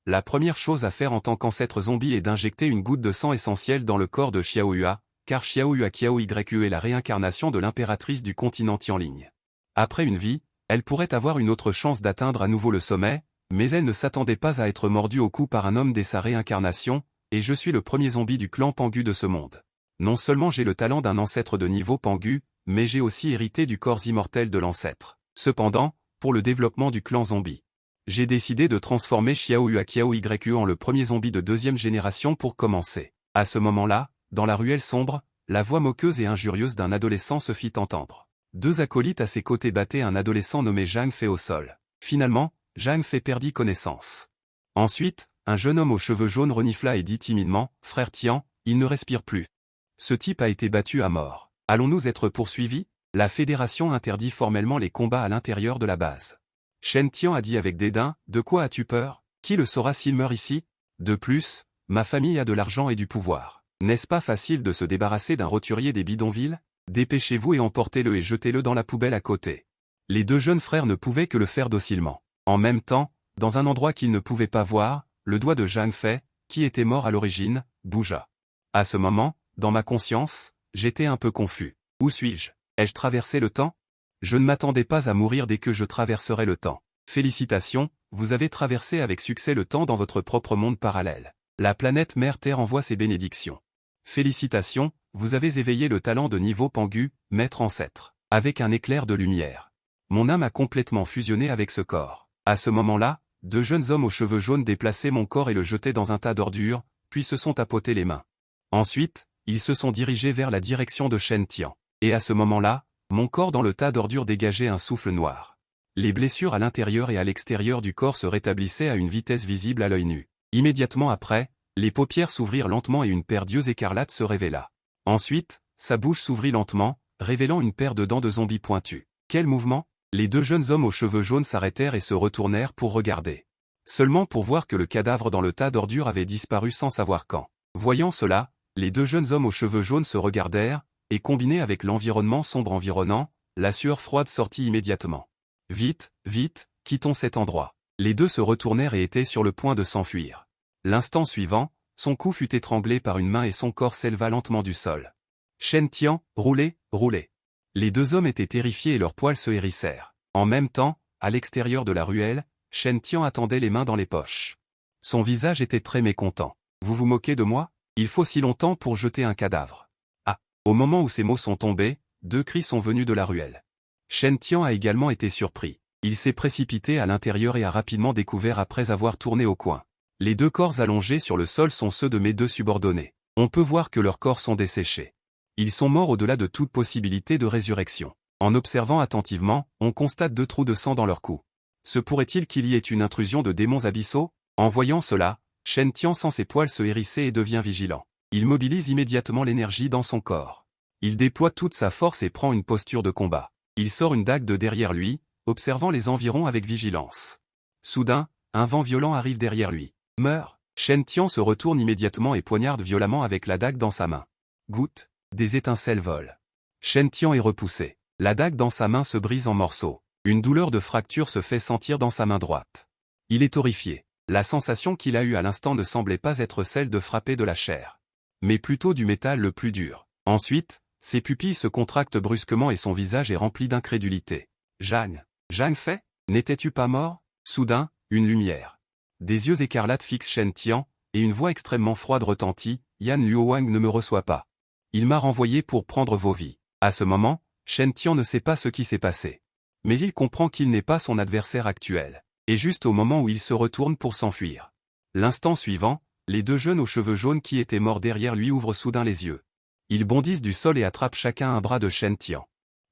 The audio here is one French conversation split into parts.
la première chose à faire en tant qu'ancêtre zombie est d'injecter une goutte de sang essentiel dans le corps de Xiaohua, car Xiaohua Qiao-Yu est la réincarnation de l'impératrice du continent Tianling. Après une vie, elle pourrait avoir une autre chance d'atteindre à nouveau le sommet, mais elle ne s'attendait pas à être mordue au cou par un homme dès sa réincarnation, et je suis le premier zombie du clan Pangu de ce monde. Non seulement j'ai le talent d'un ancêtre de niveau Pangu, mais j'ai aussi hérité du corps immortel de l'ancêtre. Cependant, pour le développement du clan zombie, j'ai décidé de transformer Xiaohua Qiao-Yu en le premier zombie de deuxième génération pour commencer. À ce moment-là, dans la ruelle sombre, la voix moqueuse et injurieuse d'un adolescent se fit entendre. Deux acolytes à ses côtés battaient un adolescent nommé Zhang Fei au sol. Finalement, Zhang Fei perdit connaissance. Ensuite, un jeune homme aux cheveux jaunes renifla et dit timidement, « Frère Tian, il ne respire plus. Ce type a été battu à mort. Allons-nous être poursuivis ?» La fédération interdit formellement les combats à l'intérieur de la base. Shen Tian a dit avec dédain, « De quoi as-tu peur? Qui le saura s'il meurt ici? De plus, ma famille a de l'argent et du pouvoir. N'est-ce pas facile de se débarrasser d'un roturier des bidonvilles? Dépêchez-vous et emportez-le et jetez-le dans la poubelle à côté. » Les deux jeunes frères ne pouvaient que le faire docilement. En même temps, dans un endroit qu'ils ne pouvaient pas voir, le doigt de Zhang Fei, qui était mort à l'origine, bougea. À ce moment, dans ma conscience, j'étais un peu confus. Où suis-je? Ai-je traversé le temps? Je ne m'attendais pas à mourir dès que je traverserais le temps. Félicitations, vous avez traversé avec succès le temps dans votre propre monde parallèle. La planète Mère Terre envoie ses bénédictions. Félicitations, vous avez éveillé le talent de niveau Pangu, maître ancêtre, avec un éclair de lumière. Mon âme a complètement fusionné avec ce corps. À ce moment-là, deux jeunes hommes aux cheveux jaunes déplaçaient mon corps et le jetaient dans un tas d'ordures, puis se sont tapotés les mains. Ensuite, ils se sont dirigés vers la direction de Shen Tian. Et à ce moment-là, mon corps dans le tas d'ordures dégageait un souffle noir. Les blessures à l'intérieur et à l'extérieur du corps se rétablissaient à une vitesse visible à l'œil nu. Immédiatement après, les paupières s'ouvrirent lentement et une paire d'yeux écarlates se révéla. Ensuite, sa bouche s'ouvrit lentement, révélant une paire de dents de zombie pointues. Quel mouvement? Les deux jeunes hommes aux cheveux jaunes s'arrêtèrent et se retournèrent pour regarder. Seulement pour voir que le cadavre dans le tas d'ordures avait disparu sans savoir quand. Voyant cela, les deux jeunes hommes aux cheveux jaunes se regardèrent, et combiné avec l'environnement sombre environnant, la sueur froide sortit immédiatement. Vite, vite, quittons cet endroit. Les deux se retournèrent et étaient sur le point de s'enfuir. L'instant suivant, son cou fut étranglé par une main et son corps s'éleva lentement du sol. Shen Tian, roulez, roulez. Les deux hommes étaient terrifiés et leurs poils se hérissèrent. En même temps, à l'extérieur de la ruelle, Shen Tian attendait les mains dans les poches. Son visage était très mécontent. Vous vous moquez de moi? Il faut si longtemps pour jeter un cadavre. Ah! Au moment où ces mots sont tombés, deux cris sont venus de la ruelle. Shen Tian a également été surpris. Il s'est précipité à l'intérieur et a rapidement découvert après avoir tourné au coin. Les deux corps allongés sur le sol sont ceux de mes deux subordonnés. On peut voir que leurs corps sont desséchés. Ils sont morts au-delà de toute possibilité de résurrection. En observant attentivement, on constate deux trous de sang dans leur cou. Se pourrait-il qu'il y ait une intrusion de démons abyssaux? En voyant cela, Shen Tian sent ses poils se hérisser et devient vigilant. Il mobilise immédiatement l'énergie dans son corps. Il déploie toute sa force et prend une posture de combat. Il sort une dague de derrière lui, observant les environs avec vigilance. Soudain, un vent violent arrive derrière lui. Meurs! Shen Tian se retourne immédiatement et poignarde violemment avec la dague dans sa main. Goutte, des étincelles volent. Shen Tian est repoussé. La dague dans sa main se brise en morceaux. Une douleur de fracture se fait sentir dans sa main droite. Il est horrifié. La sensation qu'il a eue à l'instant ne semblait pas être celle de frapper de la chair, mais plutôt du métal le plus dur. Ensuite, ses pupilles se contractent brusquement et son visage est rempli d'incrédulité. Zhang Fei, n'étais-tu pas mort? Soudain, une lumière. Des yeux écarlates fixent Shen Tian, et une voix extrêmement froide retentit, Yan Luohang ne me reçoit pas. Il m'a renvoyé pour prendre vos vies. À ce moment, Shen Tian ne sait pas ce qui s'est passé. Mais il comprend qu'il n'est pas son adversaire actuel. Et juste au moment où il se retourne pour s'enfuir. L'instant suivant, les deux jeunes aux cheveux jaunes qui étaient morts derrière lui ouvrent soudain les yeux. Ils bondissent du sol et attrapent chacun un bras de Shen Tian.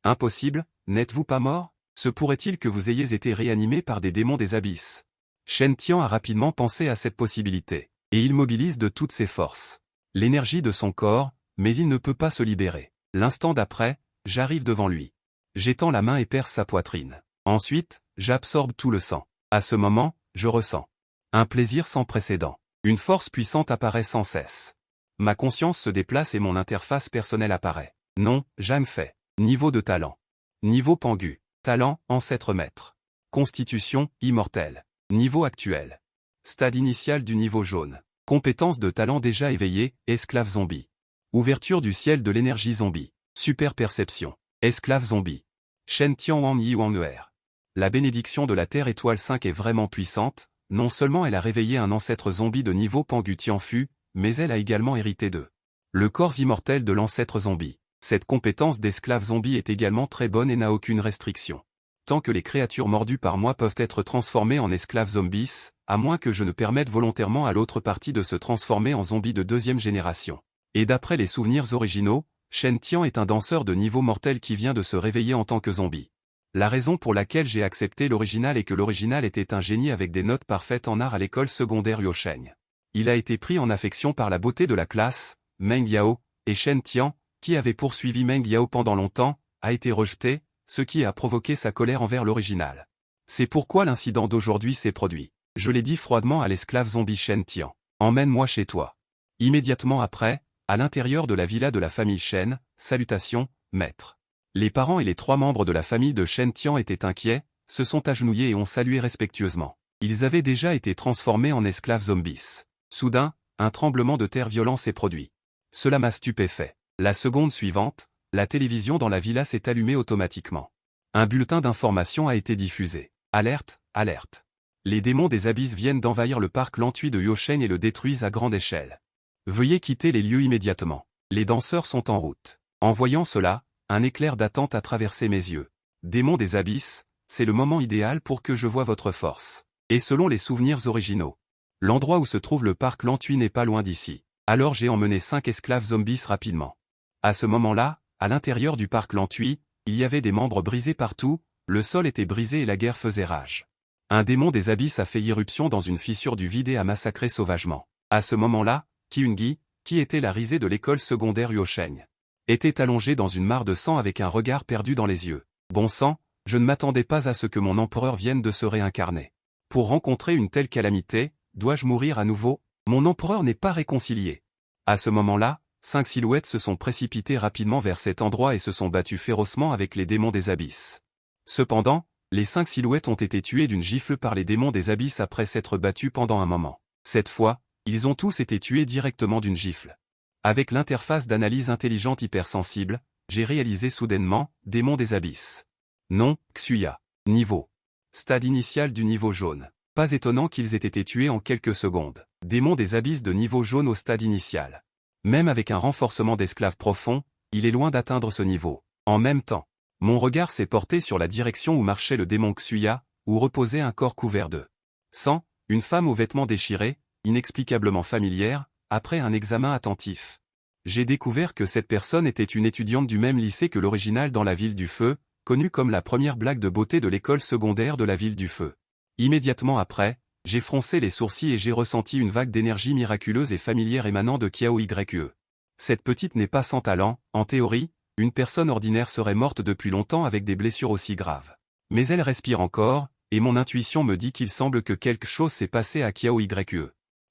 Impossible, n'êtes-vous pas mort? Se pourrait-il que vous ayez été réanimé par des démons des abysses? Shen Tian a rapidement pensé à cette possibilité, et il mobilise de toutes ses forces. L'énergie de son corps, mais il ne peut pas se libérer. L'instant d'après, j'arrive devant lui. J'étends la main et perce sa poitrine. Ensuite, j'absorbe tout le sang. À ce moment, je ressens un plaisir sans précédent. Une force puissante apparaît sans cesse. Ma conscience se déplace et mon interface personnelle apparaît. Nom, Zhang Fei. Niveau de talent. Niveau Pangu. Talent, ancêtre maître. Constitution, immortel. Niveau actuel. Stade initial du niveau jaune. Compétence de talent déjà éveillé, esclave zombie. Ouverture du ciel de l'énergie zombie. Super perception. Esclave zombie. Shen Tian Wang Yi Wang Er. La bénédiction de la Terre étoile 5 est vraiment puissante, non seulement elle a réveillé un ancêtre zombie de niveau Pangu Tianfu, mais elle a également hérité de le corps immortel de l'ancêtre zombie. Cette compétence d'esclave zombie est également très bonne et n'a aucune restriction. Tant que les créatures mordues par moi peuvent être transformées en esclaves zombies, à moins que je ne permette volontairement à l'autre partie de se transformer en zombie de deuxième génération. Et d'après les souvenirs originaux, Shen Tian est un danseur de niveau mortel qui vient de se réveiller en tant que zombie. La raison pour laquelle j'ai accepté l'original est que l'original était un génie avec des notes parfaites en art à l'école secondaire Yuosheng. Il a été pris en affection par la beauté de la classe, Meng Yao, et Shen Tian, qui avait poursuivi Meng Yao pendant longtemps, a été rejeté, ce qui a provoqué sa colère envers l'original. C'est pourquoi l'incident d'aujourd'hui s'est produit. Je l'ai dit froidement à l'esclave zombie Shen Tian. Emmène-moi chez toi. Immédiatement après, à l'intérieur de la villa de la famille Shen, salutations, maître. Les parents et les 3 membres de la famille de Shen Tian étaient inquiets, se sont agenouillés et ont salué respectueusement. Ils avaient déjà été transformés en esclaves zombies. Soudain, un tremblement de terre violent s'est produit. Cela m'a stupéfait. La seconde suivante, la télévision dans la villa s'est allumée automatiquement. Un bulletin d'information a été diffusé. Alerte, alerte. Les démons des abysses viennent d'envahir le parc Lantui de Yuosheng et le détruisent à grande échelle. Veuillez quitter les lieux immédiatement. Les danseurs sont en route. En voyant cela, un éclair d'attente a traversé mes yeux. Démons des abysses, c'est le moment idéal pour que je voie votre force. Et selon les souvenirs originaux, l'endroit où se trouve le parc Lantui n'est pas loin d'ici. Alors j'ai emmené 5 esclaves zombies rapidement. À ce moment-là, à l'intérieur du parc Lantui, il y avait des membres brisés partout, le sol était brisé et la guerre faisait rage. Un démon des abysses a fait irruption dans une fissure du vide et a massacré sauvagement. À ce moment-là, Kyungi, qui était la risée de l'école secondaire Yuosheng, était allongé dans une mare de sang avec un regard perdu dans les yeux. Bon sang, je ne m'attendais pas à ce que mon empereur vienne de se réincarner. Pour rencontrer une telle calamité, dois-je mourir à nouveau? Mon empereur n'est pas réconcilié. À ce moment-là, 5 silhouettes se sont précipitées rapidement vers cet endroit et se sont battues férocement avec les démons des abysses. Cependant, les 5 silhouettes ont été tuées d'une gifle par les démons des abysses après s'être battus pendant un moment. Cette fois, ils ont tous été tués directement d'une gifle. Avec l'interface d'analyse intelligente hypersensible, j'ai réalisé soudainement, démons des abysses. Nom, Xuya. Niveau. Stade initial du niveau jaune. Pas étonnant qu'ils aient été tués en quelques secondes. Démons des abysses de niveau jaune au stade initial. Même avec un renforcement d'esclaves profond, il est loin d'atteindre ce niveau. En même temps, mon regard s'est porté sur la direction où marchait le démon Xuya, où reposait un corps couvert de sang, une femme aux vêtements déchirés, inexplicablement familière, après un examen attentif. J'ai découvert que cette personne était une étudiante du même lycée que l'original dans la ville du feu, connue comme la première blague de beauté de l'école secondaire de la ville du feu. Immédiatement après, j'ai froncé les sourcils et j'ai ressenti une vague d'énergie miraculeuse et familière émanant de Kiao Yue. Cette petite n'est pas sans talent, en théorie, une personne ordinaire serait morte depuis longtemps avec des blessures aussi graves. Mais elle respire encore, et mon intuition me dit qu'il semble que quelque chose s'est passé à Kiao Yue.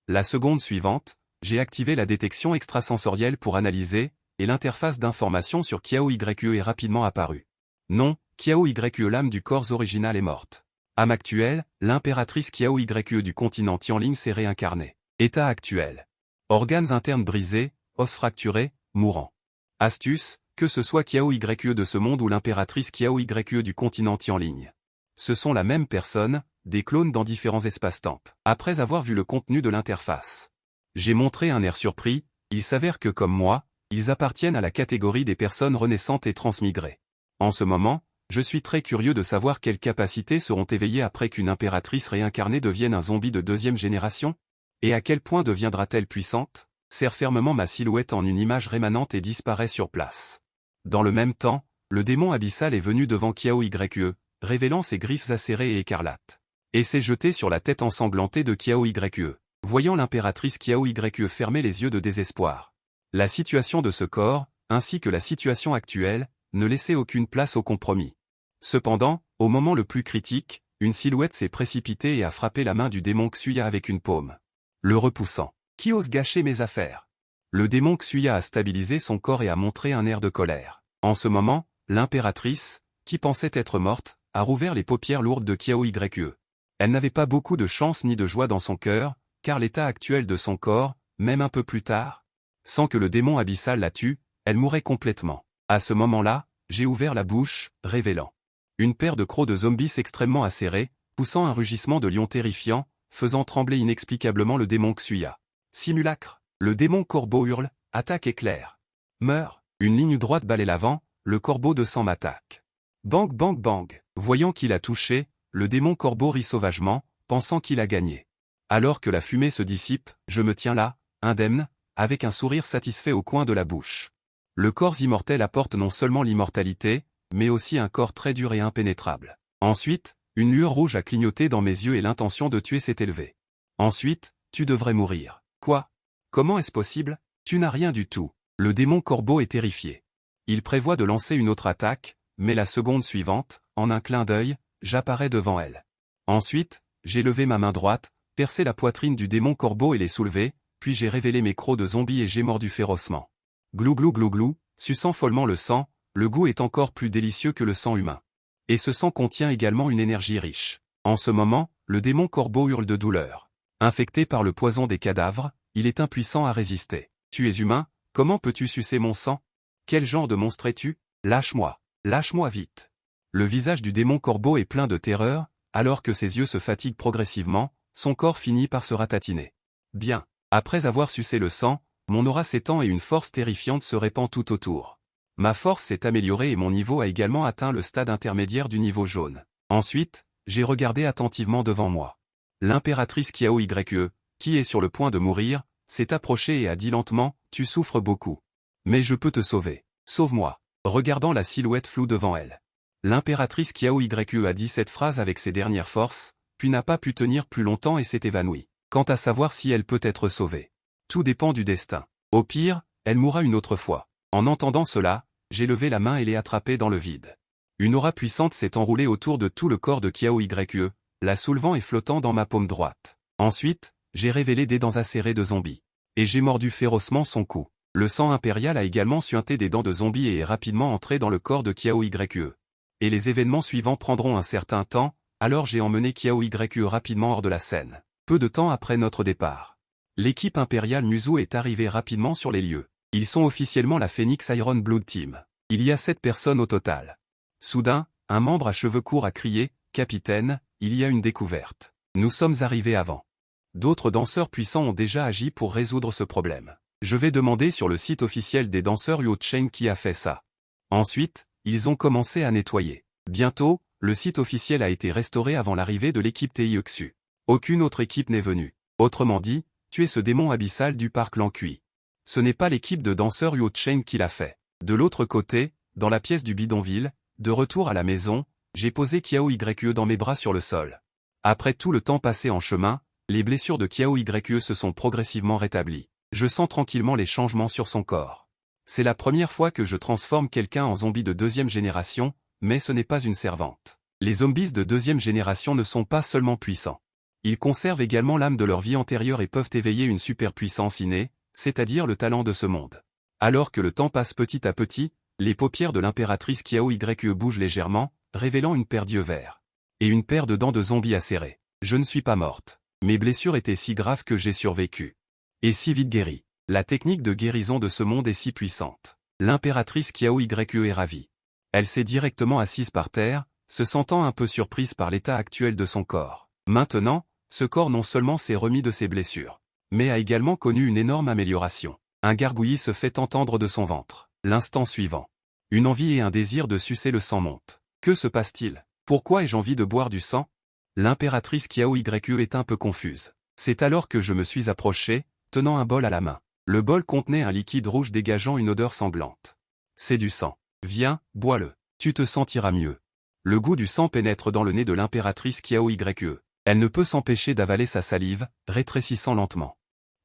La seconde suivante, j'ai activé la détection extrasensorielle pour analyser, et l'interface d'information sur Kiao Yue est rapidement apparue. Non, Kiao Yue l'âme du corps original est morte. Âme actuelle, l'impératrice Kiao Yue du continent Tianling s'est réincarnée. État actuel. Organes internes brisés, os fracturés, mourant. Astuce, que ce soit Kiao Yue de ce monde ou l'impératrice Kiao Yue du continent Tianling. Ce sont la même personne, des clones dans différents espaces-temps. Après avoir vu le contenu de l'interface, j'ai montré un air surpris, il s'avère que comme moi, ils appartiennent à la catégorie des personnes renaissantes et transmigrées. En ce moment, je suis très curieux de savoir quelles capacités seront éveillées après qu'une impératrice réincarnée devienne un zombie de deuxième génération. Et à quel point deviendra-t-elle puissante? Serre fermement ma silhouette en une image rémanente et disparaît sur place. Dans le même temps, le démon abyssal est venu devant Kiao Yue, révélant ses griffes acérées et écarlates. Et s'est jeté sur la tête ensanglantée de Kiao Yue. Voyant l'impératrice Kiao Yue fermer les yeux de désespoir. La situation de ce corps, ainsi que la situation actuelle, ne laissait aucune place au compromis. Cependant, au moment le plus critique, une silhouette s'est précipitée et a frappé la main du démon Xuya avec une paume. Le repoussant. Qui ose gâcher mes affaires? Le démon Xuya a stabilisé son corps et a montré un air de colère. En ce moment, l'impératrice, qui pensait être morte, a rouvert les paupières lourdes de Kiao Yue. Elle n'avait pas beaucoup de chance ni de joie dans son cœur, car l'état actuel de son corps, même un peu plus tard, sans que le démon abyssal la tue, elle mourrait complètement. À ce moment-là, j'ai ouvert la bouche, révélant une paire de crocs de zombies extrêmement acérés, poussant un rugissement de lion terrifiant, faisant trembler inexplicablement le démon Xuya. Simulacre. Le démon corbeau hurle, attaque éclair. Meurt. Une ligne droite balaie l'avant, le corbeau de sang m'attaque. Bang bang bang. Voyant qu'il a touché, le démon corbeau rit sauvagement, pensant qu'il a gagné. Alors que la fumée se dissipe, je me tiens là, indemne, avec un sourire satisfait au coin de la bouche. Le corps immortel apporte non seulement l'immortalité, mais aussi un corps très dur et impénétrable. Ensuite, une lueur rouge a clignoté dans mes yeux et l'intention de tuer s'est élevée. Ensuite, tu devrais mourir. Quoi? Comment est-ce possible? Tu n'as rien du tout. Le démon corbeau est terrifié. Il prévoit de lancer une autre attaque, mais la seconde suivante, en un clin d'œil, j'apparais devant elle. Ensuite, j'ai levé ma main droite, percé la poitrine du démon corbeau et l'ai soulevé, puis j'ai révélé mes crocs de zombie et j'ai mordu férocement. Glou glou glou glou, suçant follement le sang, le goût est encore plus délicieux que le sang humain. Et ce sang contient également une énergie riche. En ce moment, le démon corbeau hurle de douleur. Infecté par le poison des cadavres, il est impuissant à résister. Tu es humain, comment peux-tu sucer mon sang? Quel genre de monstre es-tu? Lâche-moi. Lâche-moi vite. Le visage du démon corbeau est plein de terreur, alors que ses yeux se fatiguent progressivement, son corps finit par se ratatiner. Bien. Après avoir sucé le sang, mon aura s'étend et une force terrifiante se répand tout autour. Ma force s'est améliorée et mon niveau a également atteint le stade intermédiaire du niveau jaune. Ensuite, j'ai regardé attentivement devant moi. L'impératrice Qiao Yue, qui est sur le point de mourir, s'est approchée et a dit lentement, « Tu souffres beaucoup. Mais je peux te sauver. Sauve-moi. » Regardant la silhouette floue devant elle. L'impératrice Qiao Yue a dit cette phrase avec ses dernières forces, puis n'a pas pu tenir plus longtemps et s'est évanouie. Quant à savoir si elle peut être sauvée. Tout dépend du destin. Au pire, elle mourra une autre fois. En entendant cela, j'ai levé la main et l'ai attrapée dans le vide. Une aura puissante s'est enroulée autour de tout le corps de Qiao Yue, la soulevant et flottant dans ma paume droite. Ensuite, j'ai révélé des dents acérées de zombie. Et j'ai mordu férocement son cou. Le sang impérial a également suinté des dents de zombie et est rapidement entré dans le corps de Qiao Yue. Et les événements suivants prendront un certain temps, alors j'ai emmené Qiao Yue rapidement hors de la scène. Peu de temps après notre départ. L'équipe impériale Muzu est arrivée rapidement sur les lieux. Ils sont officiellement la Phoenix Iron Blood Team. Il y a 7 personnes au total. Soudain, un membre à cheveux courts a crié, « Capitaine, il y a une découverte. Nous sommes arrivés avant. » D'autres danseurs puissants ont déjà agi pour résoudre ce problème. Je vais demander sur le site officiel des danseurs Yuo Chen qui a fait ça. Ensuite, ils ont commencé à nettoyer. Bientôt, le site officiel a été restauré avant l'arrivée de l'équipe Teiyuxu. Aucune autre équipe n'est venue. Autrement dit, tuer ce démon abyssal du parc Lancui. Ce n'est pas l'équipe de danseurs Yuo Chen qui l'a fait. De l'autre côté, dans la pièce du bidonville, de retour à la maison, j'ai posé Qiao Yue dans mes bras sur le sol. Après tout le temps passé en chemin, les blessures de Qiao Yue se sont progressivement rétablies. Je sens tranquillement les changements sur son corps. C'est la première fois que je transforme quelqu'un en zombie de 2e génération, mais ce n'est pas une servante. Les zombies de 2e génération ne sont pas seulement puissants. Ils conservent également l'âme de leur vie antérieure et peuvent éveiller une superpuissance innée, c'est-à-dire le talent de ce monde. Alors que le temps passe petit à petit, les paupières de l'impératrice Qiao Yue bougent légèrement, révélant une paire d'yeux verts. Et une paire de dents de zombie acérées. Je ne suis pas morte. Mes blessures étaient si graves que j'ai survécu. Et si vite guéri. La technique de guérison de ce monde est si puissante. L'impératrice Qiao Yue est ravie. Elle s'est directement assise par terre, se sentant un peu surprise par l'état actuel de son corps. Maintenant, ce corps non seulement s'est remis de ses blessures, mais a également connu une énorme amélioration. Un gargouillis se fait entendre de son ventre. L'instant suivant. Une envie et un désir de sucer le sang montent. Que se passe-t-il? Pourquoi ai-je envie de boire du sang? L'impératrice Qiao Yue est un peu confuse. C'est alors que je me suis approché, tenant un bol à la main. Le bol contenait un liquide rouge dégageant une odeur sanglante. C'est du sang. Viens, bois-le. Tu te sentiras mieux. Le goût du sang pénètre dans le nez de l'impératrice Qiao Yue. Elle ne peut s'empêcher d'avaler sa salive, rétrécissant lentement.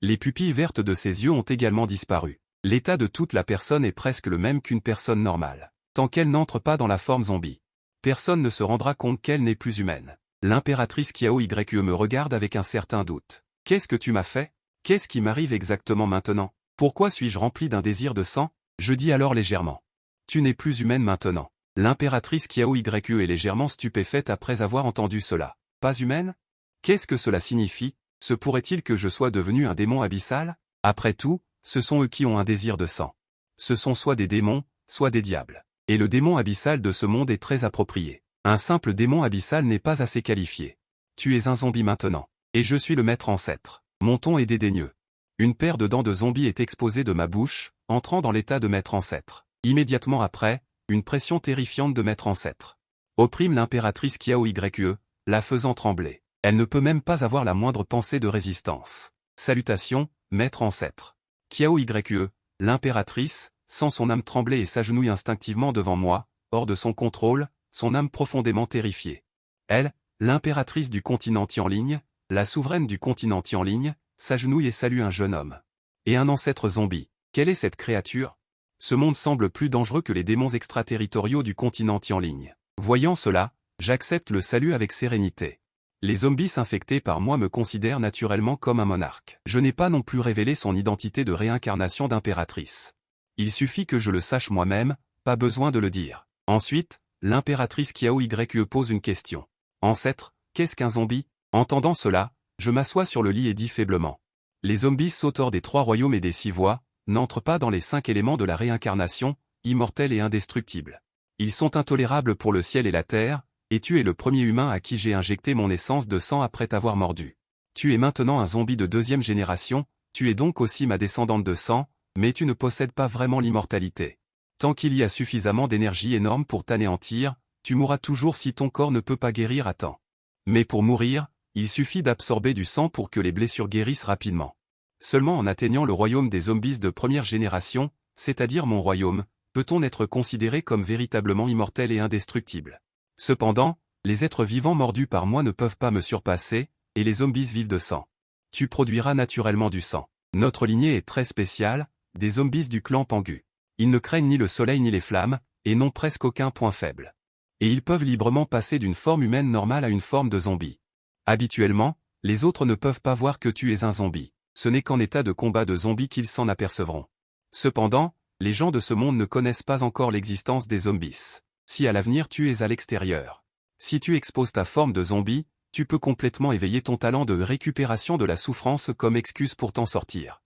Les pupilles vertes de ses yeux ont également disparu. L'état de toute la personne est presque le même qu'une personne normale. Tant qu'elle n'entre pas dans la forme zombie, personne ne se rendra compte qu'elle n'est plus humaine. L'impératrice Qiao Yue me regarde avec un certain doute. Qu'est-ce que tu m'as fait? Qu'est-ce qui m'arrive exactement maintenant? Pourquoi suis-je rempli d'un désir de sang? Je dis alors légèrement. Tu n'es plus humaine maintenant. L'impératrice Qiao Yue est légèrement stupéfaite après avoir entendu cela. Pas humaine? Qu'est-ce que cela signifie? Se pourrait-il que je sois devenu un démon abyssal? Après tout, ce sont eux qui ont un désir de sang. Ce sont soit des démons, soit des diables. Et le démon abyssal de ce monde est très approprié. Un simple démon abyssal n'est pas assez qualifié. Tu es un zombie maintenant. Et je suis le maître ancêtre. Mon ton est dédaigneux. Une paire de dents de zombie est exposée de ma bouche, entrant dans l'état de maître ancêtre. Immédiatement après, une pression terrifiante de maître ancêtre opprime l'impératrice Qiao Yue, la faisant trembler. Elle ne peut même pas avoir la moindre pensée de résistance. Salutations, maître ancêtre. Qiao Yue, l'impératrice, sent son âme trembler et s'agenouille instinctivement devant moi, hors de son contrôle, son âme profondément terrifiée. Elle, l'impératrice du continent Tianling, la souveraine du continent Tianling, s'agenouille et salue un jeune homme. Et un ancêtre zombie. Quelle est cette créature? Ce monde semble plus dangereux que les démons extraterritoriaux du continent Tianling. Voyant cela, j'accepte le salut avec sérénité. Les zombies infectés par moi me considèrent naturellement comme un monarque. Je n'ai pas non plus révélé son identité de réincarnation d'impératrice. Il suffit que je le sache moi-même, pas besoin de le dire. Ensuite, l'impératrice Qiao Yue pose une question. Ancêtre, qu'est-ce qu'un zombie? Entendant cela, je m'assois sur le lit et dis faiblement. Les zombies sautent hors des 3 royaumes et des 6 voies, n'entrent pas dans les 5 éléments de la réincarnation, immortels et indestructibles. Ils sont intolérables pour le ciel et la terre, et tu es le premier humain à qui j'ai injecté mon essence de sang après t'avoir mordu. Tu es maintenant un zombie de 2e génération, tu es donc aussi ma descendante de sang, mais tu ne possèdes pas vraiment l'immortalité. Tant qu'il y a suffisamment d'énergie énorme pour t'anéantir, tu mourras toujours si ton corps ne peut pas guérir à temps. Mais pour mourir, il suffit d'absorber du sang pour que les blessures guérissent rapidement. Seulement en atteignant le royaume des zombies de 1re génération, c'est-à-dire mon royaume, peut-on être considéré comme véritablement immortel et indestructible. Cependant, les êtres vivants mordus par moi ne peuvent pas me surpasser, et les zombies vivent de sang. Tu produiras naturellement du sang. Notre lignée est très spéciale, des zombies du clan Pangu. Ils ne craignent ni le soleil ni les flammes, et n'ont presque aucun point faible. Et ils peuvent librement passer d'une forme humaine normale à une forme de zombie. Habituellement, les autres ne peuvent pas voir que tu es un zombie. Ce n'est qu'en état de combat de zombies qu'ils s'en apercevront. Cependant, les gens de ce monde ne connaissent pas encore l'existence des zombies. Si à l'avenir tu es à l'extérieur. Si tu exposes ta forme de zombie, tu peux complètement éveiller ton talent de récupération de la souffrance comme excuse pour t'en sortir.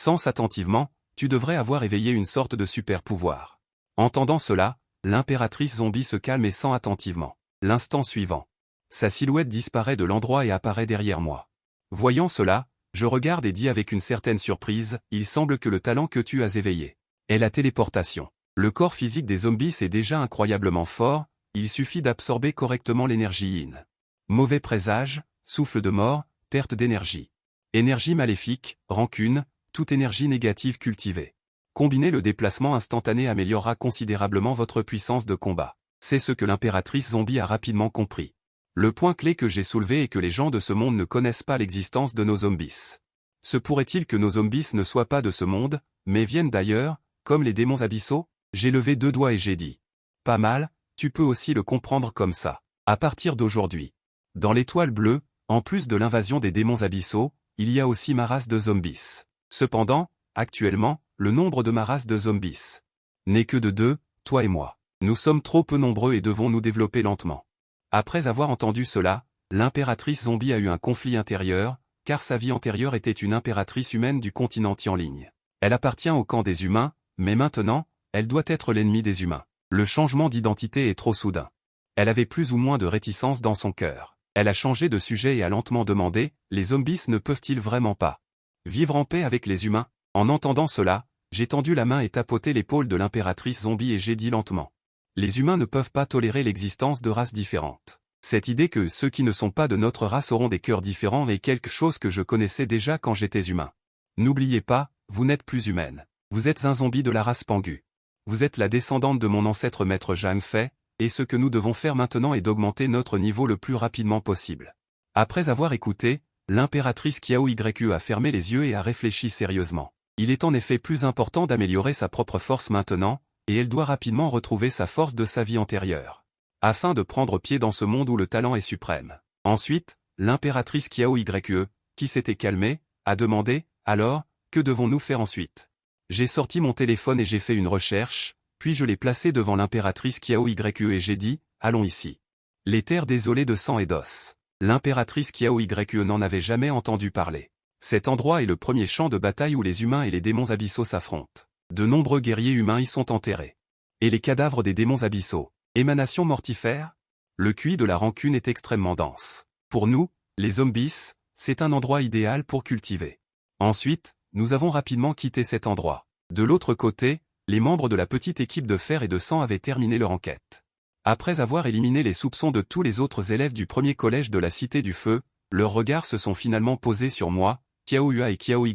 Pense attentivement, tu devrais avoir éveillé une sorte de super pouvoir. Entendant cela, l'impératrice zombie se calme et sent attentivement. L'instant suivant. Sa silhouette disparaît de l'endroit et apparaît derrière moi. Voyant cela, je regarde et dis avec une certaine surprise, il semble que le talent que tu as éveillé est la téléportation. Le corps physique des zombies est déjà incroyablement fort, il suffit d'absorber correctement l'énergie yin. Mauvais présage, souffle de mort, perte d'énergie. Énergie maléfique, rancune, toute énergie négative cultivée. Combiner le déplacement instantané améliorera considérablement votre puissance de combat. C'est ce que l'impératrice zombie a rapidement compris. Le point clé que j'ai soulevé est que les gens de ce monde ne connaissent pas l'existence de nos zombies. Se pourrait-il que nos zombies ne soient pas de ce monde, mais viennent d'ailleurs, comme les démons abyssaux? J'ai levé 2 doigts et j'ai dit. Pas mal, tu peux aussi le comprendre comme ça. À partir d'aujourd'hui. Dans l'étoile bleue, en plus de l'invasion des démons abyssaux, il y a aussi ma race de zombies. Cependant, actuellement, le nombre de ma race de zombies n'est que de 2, toi et moi. Nous sommes trop peu nombreux et devons nous développer lentement. Après avoir entendu cela, l'impératrice zombie a eu un conflit intérieur, car sa vie antérieure était une impératrice humaine du continent Tianling. Elle appartient au camp des humains, mais maintenant, elle doit être l'ennemi des humains. Le changement d'identité est trop soudain. Elle avait plus ou moins de réticence dans son cœur. Elle a changé de sujet et a lentement demandé, les zombies ne peuvent-ils vraiment pas vivre en paix avec les humains? En entendant cela, j'ai tendu la main et tapoté l'épaule de l'impératrice zombie et j'ai dit lentement. Les humains ne peuvent pas tolérer l'existence de races différentes. Cette idée que ceux qui ne sont pas de notre race auront des cœurs différents est quelque chose que je connaissais déjà quand j'étais humain. N'oubliez pas, vous n'êtes plus humaine. Vous êtes un zombie de la race Pangu. Vous êtes la descendante de mon ancêtre maître Zhang Fei, et ce que nous devons faire maintenant est d'augmenter notre niveau le plus rapidement possible. Après avoir écouté, l'impératrice Qiao Yue a fermé les yeux et a réfléchi sérieusement. Il est en effet plus important d'améliorer sa propre force maintenant, et elle doit rapidement retrouver sa force de sa vie antérieure. Afin de prendre pied dans ce monde où le talent est suprême. Ensuite, l'impératrice Qiao Yue, qui s'était calmée, a demandé, alors, que devons-nous faire ensuite? J'ai sorti mon téléphone et j'ai fait une recherche, puis je l'ai placé devant l'impératrice Qiao Yue et j'ai dit, allons ici. Les terres désolées de sang et d'os. L'impératrice Kiao Yue n'en avait jamais entendu parler. Cet endroit est le premier champ de bataille où les humains et les démons abyssaux s'affrontent. De nombreux guerriers humains y sont enterrés. Et les cadavres des démons abyssaux, émanation mortifère? Le QI de la rancune est extrêmement dense. Pour nous, les zombies, c'est un endroit idéal pour cultiver. Ensuite, nous avons rapidement quitté cet endroit. De l'autre côté, les membres de la petite équipe de fer et de sang avaient terminé leur enquête. Après avoir éliminé les soupçons de tous les autres élèves du premier collège de la Cité du Feu, leurs regards se sont finalement posés sur moi, Kiao Yue et Kiao Yue.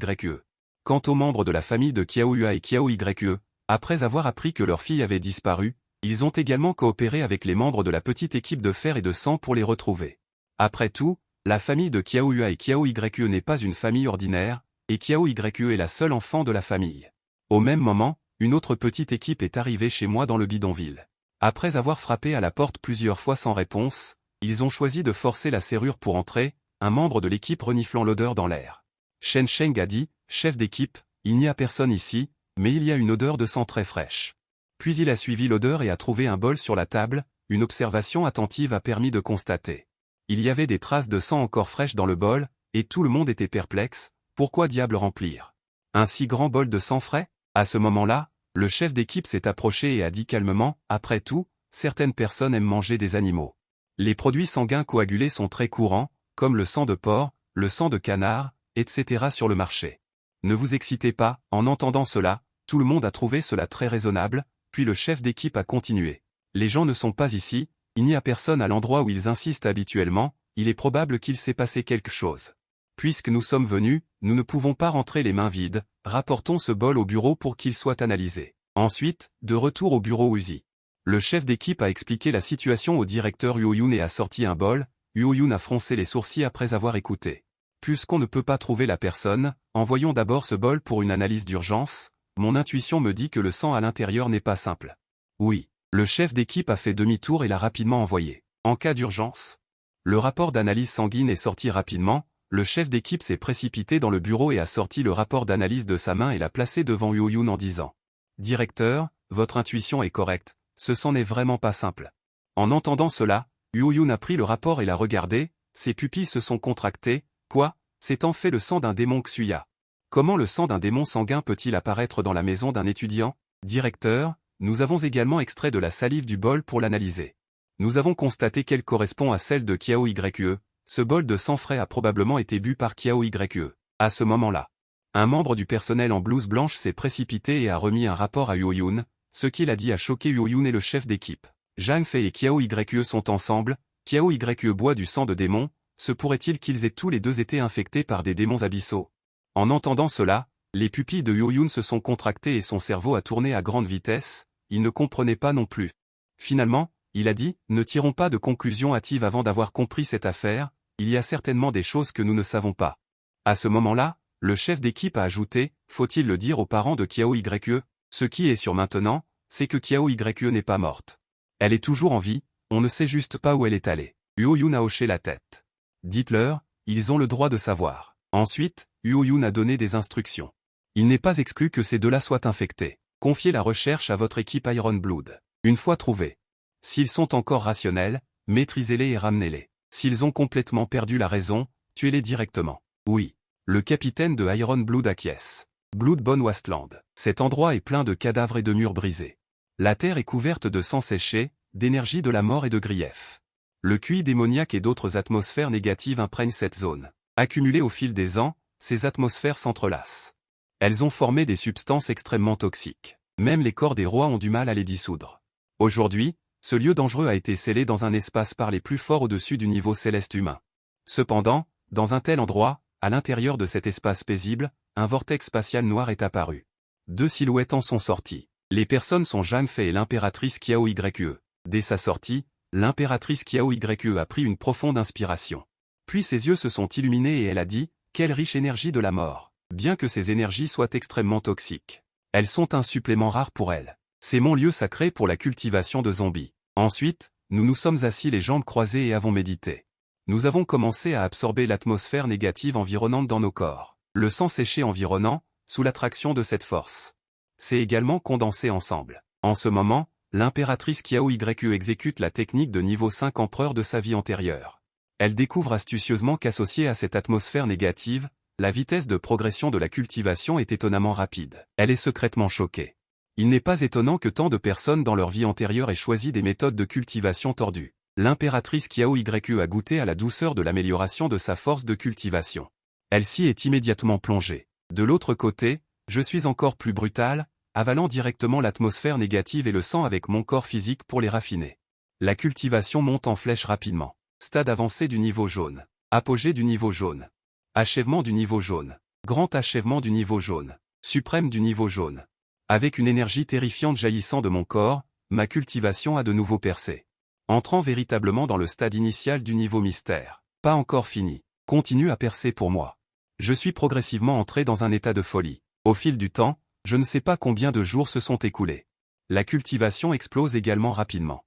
Quant aux membres de la famille de Kiao Yue et Kiao Yue, après avoir appris que leur fille avait disparu, ils ont également coopéré avec les membres de la petite équipe de fer et de sang pour les retrouver. Après tout, la famille de Kiao Yue et Kiao Yue n'est pas une famille ordinaire, et Kiao Yue est la seule enfant de la famille. Au même moment, une autre petite équipe est arrivée chez moi dans le bidonville. Après avoir frappé à la porte plusieurs fois sans réponse, ils ont choisi de forcer la serrure pour entrer, un membre de l'équipe reniflant l'odeur dans l'air. Shen Sheng a dit, chef d'équipe, il n'y a personne ici, mais il y a une odeur de sang très fraîche. Puis il a suivi l'odeur et a trouvé un bol sur la table, une observation attentive a permis de constater. Il y avait des traces de sang encore fraîches dans le bol, et tout le monde était perplexe, pourquoi diable remplir un si grand bol de sang frais? À ce moment-là, le chef d'équipe s'est approché et a dit calmement, après tout, certaines personnes aiment manger des animaux. Les produits sanguins coagulés sont très courants, comme le sang de porc, le sang de canard, etc. sur le marché. Ne vous excitez pas, en entendant cela, tout le monde a trouvé cela très raisonnable, puis le chef d'équipe a continué. Les gens ne sont pas ici, il n'y a personne à l'endroit où ils insistent habituellement, il est probable qu'il s'est passé quelque chose. Puisque nous sommes venus, nous ne pouvons pas rentrer les mains vides, rapportons ce bol au bureau pour qu'il soit analysé. Ensuite, de retour au bureau Uzi. Le chef d'équipe a expliqué la situation au directeur Yuoyun et a sorti un bol, Yuoyun a froncé les sourcils après avoir écouté. Puisqu'on ne peut pas trouver la personne, envoyons d'abord ce bol pour une analyse d'urgence, mon intuition me dit que le sang à l'intérieur n'est pas simple. Oui, le chef d'équipe a fait demi-tour et l'a rapidement envoyé. En cas d'urgence, le rapport d'analyse sanguine est sorti rapidement, le chef d'équipe s'est précipité dans le bureau et a sorti le rapport d'analyse de sa main et l'a placé devant Yuoyun en disant « Directeur, votre intuition est correcte, ce sang n'est vraiment pas simple. » En entendant cela, Yuoyun a pris le rapport et l'a regardé, ses pupilles se sont contractées, quoi, c'est en fait le sang d'un démon Xuya. Comment le sang d'un démon sanguin peut-il apparaître dans la maison d'un étudiant? Directeur, nous avons également extrait de la salive du bol pour l'analyser. Nous avons constaté qu'elle correspond à celle de Kiao Yue. Ce bol de sang frais a probablement été bu par Kiao Yue. À ce moment-là, un membre du personnel en blouse blanche s'est précipité et a remis un rapport à Yuoyun, ce qu'il a dit a choqué Yuoyun et le chef d'équipe. Zhang Fei et Kiao Yue sont ensemble, Kiao Yue boit du sang de démon, se pourrait-il qu'ils aient tous les deux été infectés par des démons abyssaux? En entendant cela, les pupilles de Yuoyun se sont contractées et son cerveau a tourné à grande vitesse, il ne comprenait pas non plus. Finalement, il a dit, ne tirons pas de conclusions hâtives avant d'avoir compris cette affaire, il y a certainement des choses que nous ne savons pas. À ce moment-là, le chef d'équipe a ajouté, faut-il le dire aux parents de Kiao Yue? Ce qui est sûr maintenant, c'est que Kiao Yue n'est pas morte. Elle est toujours en vie, on ne sait juste pas où elle est allée. Yuoyun a hoché la tête. Dites-leur, ils ont le droit de savoir. Ensuite, Yuoyun a donné des instructions. Il n'est pas exclu que ces deux-là soient infectés. Confiez la recherche à votre équipe Iron Blood. Une fois trouvés, s'ils sont encore rationnels, maîtrisez-les et ramenez-les. S'ils ont complètement perdu la raison, tuez-les directement. Oui. Le capitaine de Iron Blood acquiesce. Bloodbone Wasteland. Cet endroit est plein de cadavres et de murs brisés. La terre est couverte de sang séché, d'énergie de la mort et de grief. Le QI démoniaque et d'autres atmosphères négatives imprègnent cette zone. Accumulées au fil des ans, ces atmosphères s'entrelacent. Elles ont formé des substances extrêmement toxiques. Même les corps des rois ont du mal à les dissoudre. Aujourd'hui, ce lieu dangereux a été scellé dans un espace par les plus forts au-dessus du niveau céleste humain. Cependant, dans un tel endroit, à l'intérieur de cet espace paisible, un vortex spatial noir est apparu. Deux silhouettes en sont sorties. Les personnes sont Zhang Fei et l'impératrice Kiao Yue. Dès sa sortie, l'impératrice Kiao Yue a pris une profonde inspiration. Puis ses yeux se sont illuminés et elle a dit, quelle riche énergie de la mort. Bien que ces énergies soient extrêmement toxiques, elles sont un supplément rare pour elle. C'est mon lieu sacré pour la cultivation de zombies. Ensuite, nous nous sommes assis les jambes croisées et avons médité. Nous avons commencé à absorber l'atmosphère négative environnante dans nos corps. Le sang séché environnant, sous l'attraction de cette force. C'est également condensé ensemble. En ce moment, l'impératrice Kiao Yue exécute la technique de niveau 5 empereur de sa vie antérieure. Elle découvre astucieusement qu'associée à cette atmosphère négative, la vitesse de progression de la cultivation est étonnamment rapide. Elle est secrètement choquée. Il n'est pas étonnant que tant de personnes dans leur vie antérieure aient choisi des méthodes de cultivation tordues. L'impératrice Qiao Yu a goûté à la douceur de l'amélioration de sa force de cultivation. Elle s'y est immédiatement plongée. De l'autre côté, je suis encore plus brutal, avalant directement l'atmosphère négative et le sang avec mon corps physique pour les raffiner. La cultivation monte en flèche rapidement. Stade avancé du niveau jaune. Apogée du niveau jaune. Achèvement du niveau jaune. Grand achèvement du niveau jaune. Suprême du niveau jaune. Avec une énergie terrifiante jaillissant de mon corps, ma cultivation a de nouveau percé. Entrant véritablement dans le stade initial du niveau mystère. Pas encore fini. Continue à percer pour moi. Je suis progressivement entré dans un état de folie. Au fil du temps, je ne sais pas combien de jours se sont écoulés. La cultivation explose également rapidement.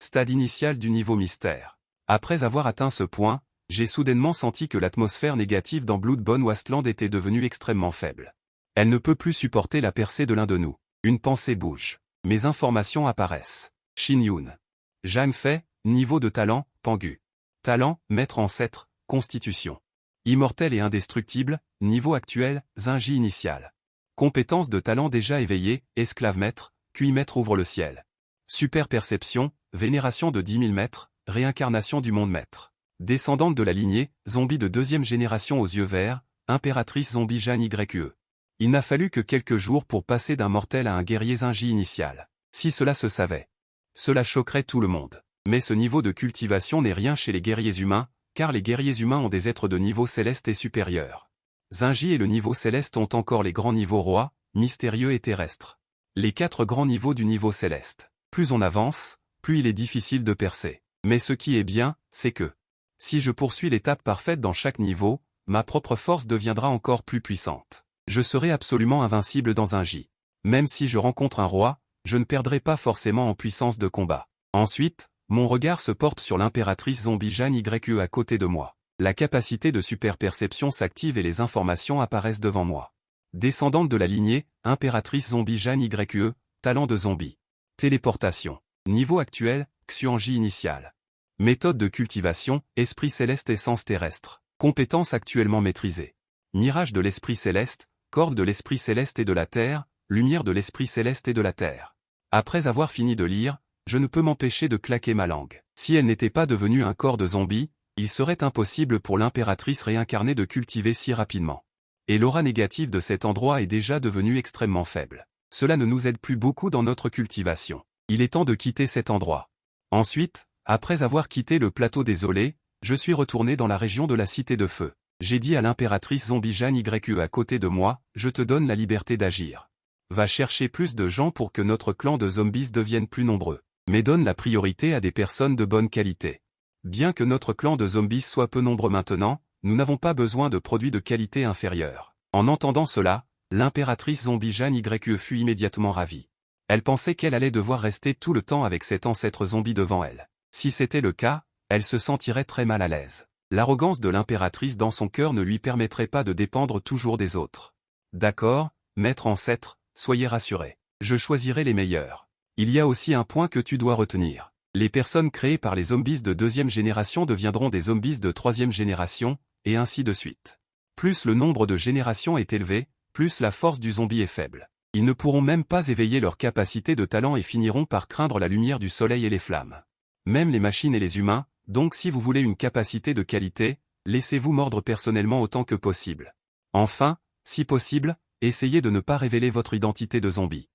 Stade initial du niveau mystère. Après avoir atteint ce point, j'ai soudainement senti que l'atmosphère négative dans Bloodborne Wasteland était devenue extrêmement faible. Elle ne peut plus supporter la percée de l'un de nous. Une pensée bouge. Mes informations apparaissent. Shin Yun. Zhang Fei, niveau de talent, Pangu. Talent, maître ancêtre, constitution. Immortel et indestructible, niveau actuel, Zinji initial. Compétence de talent déjà éveillée, esclave maître, QI maître ouvre le ciel. Super perception, vénération de 10 000 mètres, réincarnation du monde maître. Descendante de la lignée, zombie de deuxième génération aux yeux verts, impératrice zombie Jeanne YE. Il n'a fallu que quelques jours pour passer d'un mortel à un guerrier Zinji initial. Si cela se savait, cela choquerait tout le monde. Mais ce niveau de cultivation n'est rien chez les guerriers humains, car les guerriers humains ont des êtres de niveau céleste et supérieur. Zinji et le niveau céleste ont encore les grands niveaux rois, mystérieux et terrestres. Les 4 grands niveaux du niveau céleste. Plus on avance, plus il est difficile de percer. Mais ce qui est bien, c'est que, si je poursuis l'étape parfaite dans chaque niveau, ma propre force deviendra encore plus puissante. Je serai absolument invincible dans un J. Même si je rencontre un roi, je ne perdrai pas forcément en puissance de combat. Ensuite, mon regard se porte sur l'impératrice zombie Jeanne YE à côté de moi. La capacité de super-perception s'active et les informations apparaissent devant moi. Descendante de la lignée, impératrice zombie Jeanne YE, talent de zombie. Téléportation. Niveau actuel, Xuanji initial. Méthode de cultivation, esprit céleste essence terrestre. Compétence actuellement maîtrisée. Mirage de l'esprit céleste, corde de l'esprit céleste et de la terre, lumière de l'esprit céleste et de la terre. Après avoir fini de lire, je ne peux m'empêcher de claquer ma langue. Si elle n'était pas devenue un corps de zombie, il serait impossible pour l'impératrice réincarnée de cultiver si rapidement. Et l'aura négative de cet endroit est déjà devenue extrêmement faible. Cela ne nous aide plus beaucoup dans notre cultivation. Il est temps de quitter cet endroit. Ensuite, après avoir quitté le plateau désolé, je suis retourné dans la région de la Cité de Feu. J'ai dit à l'impératrice zombie Jeanne YE à côté de moi, je te donne la liberté d'agir. Va chercher plus de gens pour que notre clan de zombies devienne plus nombreux. Mais donne la priorité à des personnes de bonne qualité. Bien que notre clan de zombies soit peu nombreux maintenant, nous n'avons pas besoin de produits de qualité inférieure. En entendant cela, l'impératrice zombie Jeanne YE fut immédiatement ravie. Elle pensait qu'elle allait devoir rester tout le temps avec cet ancêtre zombie devant elle. Si c'était le cas, elle se sentirait très mal à l'aise. L'arrogance de l'impératrice dans son cœur ne lui permettrait pas de dépendre toujours des autres. D'accord, maître ancêtre, soyez rassuré. Je choisirai les meilleurs. Il y a aussi un point que tu dois retenir. Les personnes créées par les zombies de deuxième génération deviendront des zombies de troisième génération, et ainsi de suite. Plus le nombre de générations est élevé, plus la force du zombie est faible. Ils ne pourront même pas éveiller leur capacité de talent et finiront par craindre la lumière du soleil et les flammes. Même les machines et les humains, donc si vous voulez une capacité de qualité, laissez-vous mordre personnellement autant que possible. Enfin, si possible, essayez de ne pas révéler votre identité de zombie.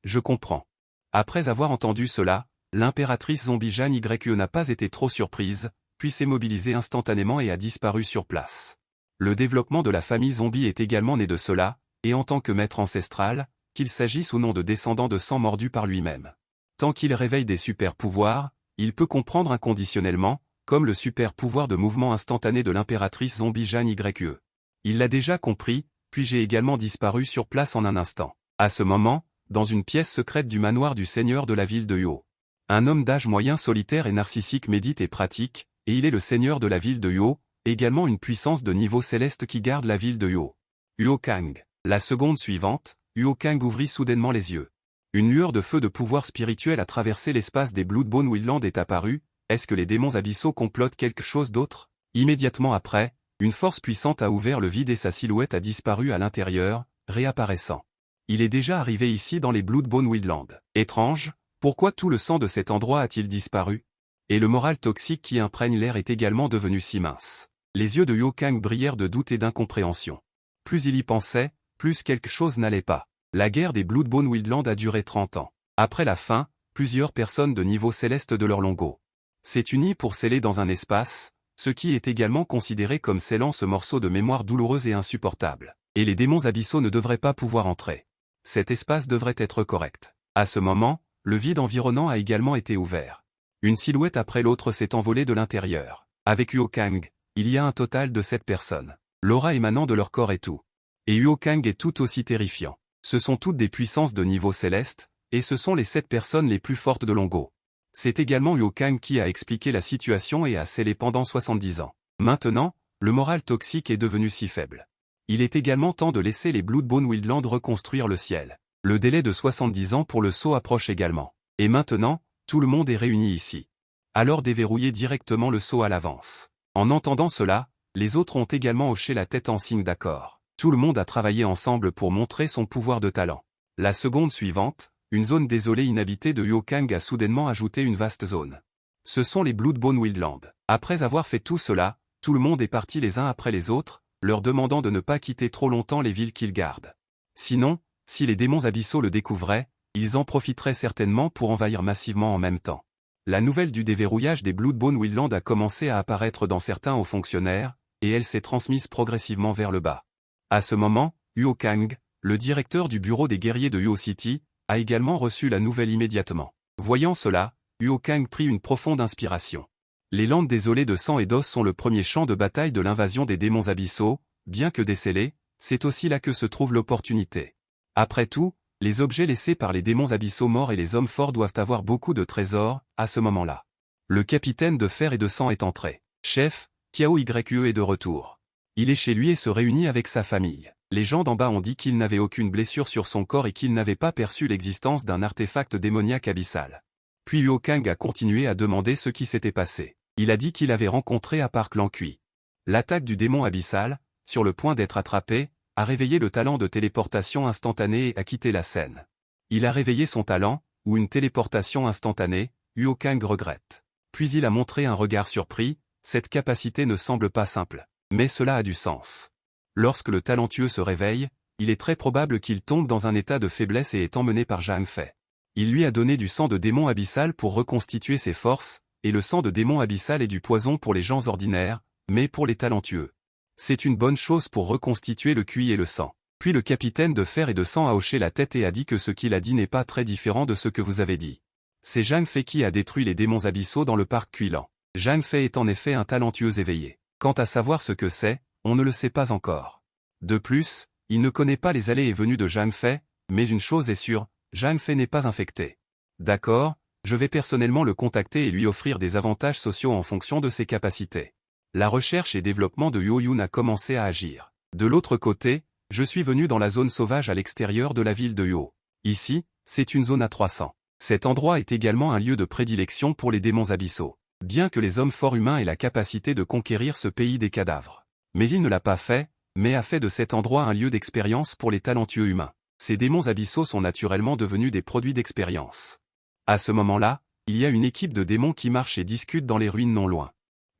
Je comprends. Après avoir entendu cela, l'impératrice zombie Jeanne YE n'a pas été trop surprise, puis s'est mobilisée instantanément et a disparu sur place. Le développement de la famille zombie est également né de cela, et en tant que maître ancestral, qu'il s'agisse ou non de descendants de sang mordu par lui-même. Tant qu'il réveille des super-pouvoirs, il peut comprendre inconditionnellement, comme le super-pouvoir de mouvement instantané de l'impératrice zombie Jeanne YE. Il l'a déjà compris, puis j'ai également disparu sur place en un instant. À ce moment, dans une pièce secrète du manoir du seigneur de la ville de Yo. Un homme d'âge moyen solitaire et narcissique médite et pratique, et il est le seigneur de la ville de Yo, également une puissance de niveau céleste qui garde la ville de Yo. Huo Kang. La seconde suivante, Huo Kang ouvrit soudainement les yeux. Une lueur de feu de pouvoir spirituel a traversé l'espace des Bloodborne Wildlands est apparue, Est-ce que les démons abyssaux complotent quelque chose d'autre? Immédiatement après, une force puissante a ouvert le vide et sa silhouette a disparu à l'intérieur, réapparaissant. Il est déjà arrivé ici dans les Bloodbone Wildlands. Étrange, pourquoi tout le sang de cet endroit a-t-il disparu? Et le moral toxique qui imprègne l'air est également devenu si mince. Les yeux de Yu Kang brillèrent de doute et d'incompréhension. Plus il y pensait, plus quelque chose n'allait pas. La guerre des Bloodbone Wildlands a duré 30 ans. Après la fin, plusieurs personnes de niveau céleste de leur longo s'est unie pour sceller dans un espace, ce qui est également considéré comme scellant ce morceau de mémoire douloureuse et insupportable. Et les démons abyssaux ne devraient pas pouvoir entrer. Cet espace devrait être correct. À ce moment, le vide environnant a également été ouvert. Une silhouette après l'autre s'est envolée de l'intérieur. Avec Yu Kang, il y a un total de 7 personnes. L'aura émanant de leur corps est tout. Et Yu Kang est tout aussi terrifiant. Ce sont toutes des puissances de niveau céleste, et ce sont les 7 personnes les plus fortes de Longo. C'est également Yu Kang qui a expliqué la situation et a scellé pendant 70 ans. Maintenant, le moral toxique est devenu si faible. Il est également temps de laisser les Bloodbone Wildlands reconstruire le ciel. Le délai de 70 ans pour le saut approche également. Et maintenant, tout le monde est réuni ici. Alors déverrouillez directement le saut à l'avance. En entendant cela, les autres ont également hoché la tête en signe d'accord. Tout le monde a travaillé ensemble pour montrer son pouvoir de talent. La seconde suivante, une zone désolée inhabitée de Yu Kang a soudainement ajouté une vaste zone. Ce sont les Bloodbone Wildlands. Après avoir fait tout cela, tout le monde est parti les uns après les autres, leur demandant de ne pas quitter trop longtemps les villes qu'ils gardent. Sinon, si les démons abyssaux le découvraient, ils en profiteraient certainement pour envahir massivement en même temps. La nouvelle du déverrouillage des Bloodbone Wildlands a commencé à apparaître dans certains hauts fonctionnaires, et elle s'est transmise progressivement vers le bas. À ce moment, Yu Kang, le directeur du bureau des guerriers de Yu City, a également reçu la nouvelle immédiatement. Voyant cela, Yu Kang prit une profonde inspiration. Les landes désolées de sang et d'os sont le premier champ de bataille de l'invasion des démons abyssaux, bien que décelés, c'est aussi là que se trouve l'opportunité. Après tout, les objets laissés par les démons abyssaux morts et les hommes forts doivent avoir beaucoup de trésors, à ce moment-là. Le capitaine de fer et de sang est entré. Chef, Kiao Yue est de retour. Il est chez lui et se réunit avec sa famille. Les gens d'en bas ont dit qu'il n'avait aucune blessure sur son corps et qu'il n'avait pas perçu l'existence d'un artefact démoniaque abyssal. Puis Yu Kang a continué à demander ce qui s'était passé. Il a dit qu'il avait rencontré à Park Lankui l'attaque du démon abyssal, sur le point d'être attrapé, a réveillé le talent de téléportation instantanée et a quitté la scène. Il a réveillé son talent, ou une téléportation instantanée, Yu Kang regrette. Puis il a montré un regard surpris, cette capacité ne semble pas simple. Mais cela a du sens. Lorsque le talentueux se réveille, il est très probable qu'il tombe dans un état de faiblesse et est emmené par Zhang Fei. Il lui a donné du sang de démon abyssal pour reconstituer ses forces, et le sang de démon abyssal est du poison pour les gens ordinaires, mais pour les talentueux. C'est une bonne chose pour reconstituer le QI et le sang. Puis le capitaine de fer et de sang a hoché la tête et a dit que ce qu'il a dit n'est pas très différent de ce que vous avez dit. C'est Zhang Fei qui a détruit les démons abyssaux dans le parc Kuilan. Zhang Fei est en effet un talentueux éveillé. Quant à savoir ce que c'est, on ne le sait pas encore. De plus, il ne connaît pas les allées et venues de Zhang Fei, mais une chose est sûre, Zhang Fei n'est pas infecté. D'accord, je vais personnellement le contacter et lui offrir des avantages sociaux en fonction de ses capacités. La recherche et développement de Yu Yun a commencé à agir. De l'autre côté, je suis venu dans la zone sauvage à l'extérieur de la ville de Yo. Ici, c'est une zone à 300. Cet endroit est également un lieu de prédilection pour les démons abyssaux. Bien que les hommes forts humains aient la capacité de conquérir ce pays des cadavres. Mais il ne l'a pas fait, mais a fait de cet endroit un lieu d'expérience pour les talentueux humains. Ces démons abyssaux sont naturellement devenus des produits d'expérience. À ce moment-là, il y a une équipe de démons qui marche et discute dans les ruines non loin.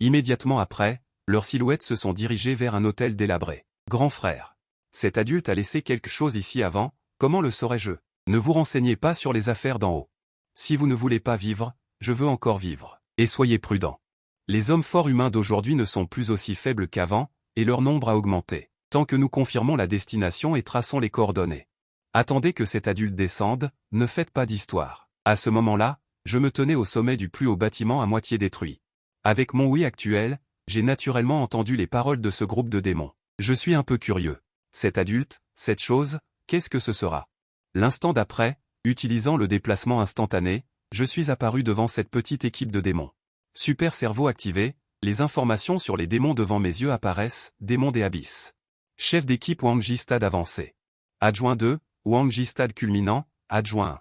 Immédiatement après, leurs silhouettes se sont dirigées vers un hôtel délabré. Grand frère. Cet adulte a laissé quelque chose ici avant, comment le saurais-je? Ne vous renseignez pas sur les affaires d'en haut. Si vous ne voulez pas vivre, je veux encore vivre. Et soyez prudents. Les hommes forts humains d'aujourd'hui ne sont plus aussi faibles qu'avant, et leur nombre a augmenté. Tant que nous confirmons la destination et traçons les coordonnées. Attendez que cet adulte descende, ne faites pas d'histoire. À ce moment-là, je me tenais au sommet du plus haut bâtiment à moitié détruit. Avec mon oui actuel, j'ai naturellement entendu les paroles de ce groupe de démons. Je suis un peu curieux. Cet adulte, cette chose, qu'est-ce que ce sera? L'instant d'après, utilisant le déplacement instantané, je suis apparu devant cette petite équipe de démons. Super cerveau activé, les informations sur les démons devant mes yeux apparaissent, démons des abysses. Chef d'équipe Wangji stade avancé. Adjoint 2, Wangji stade culminant, adjoint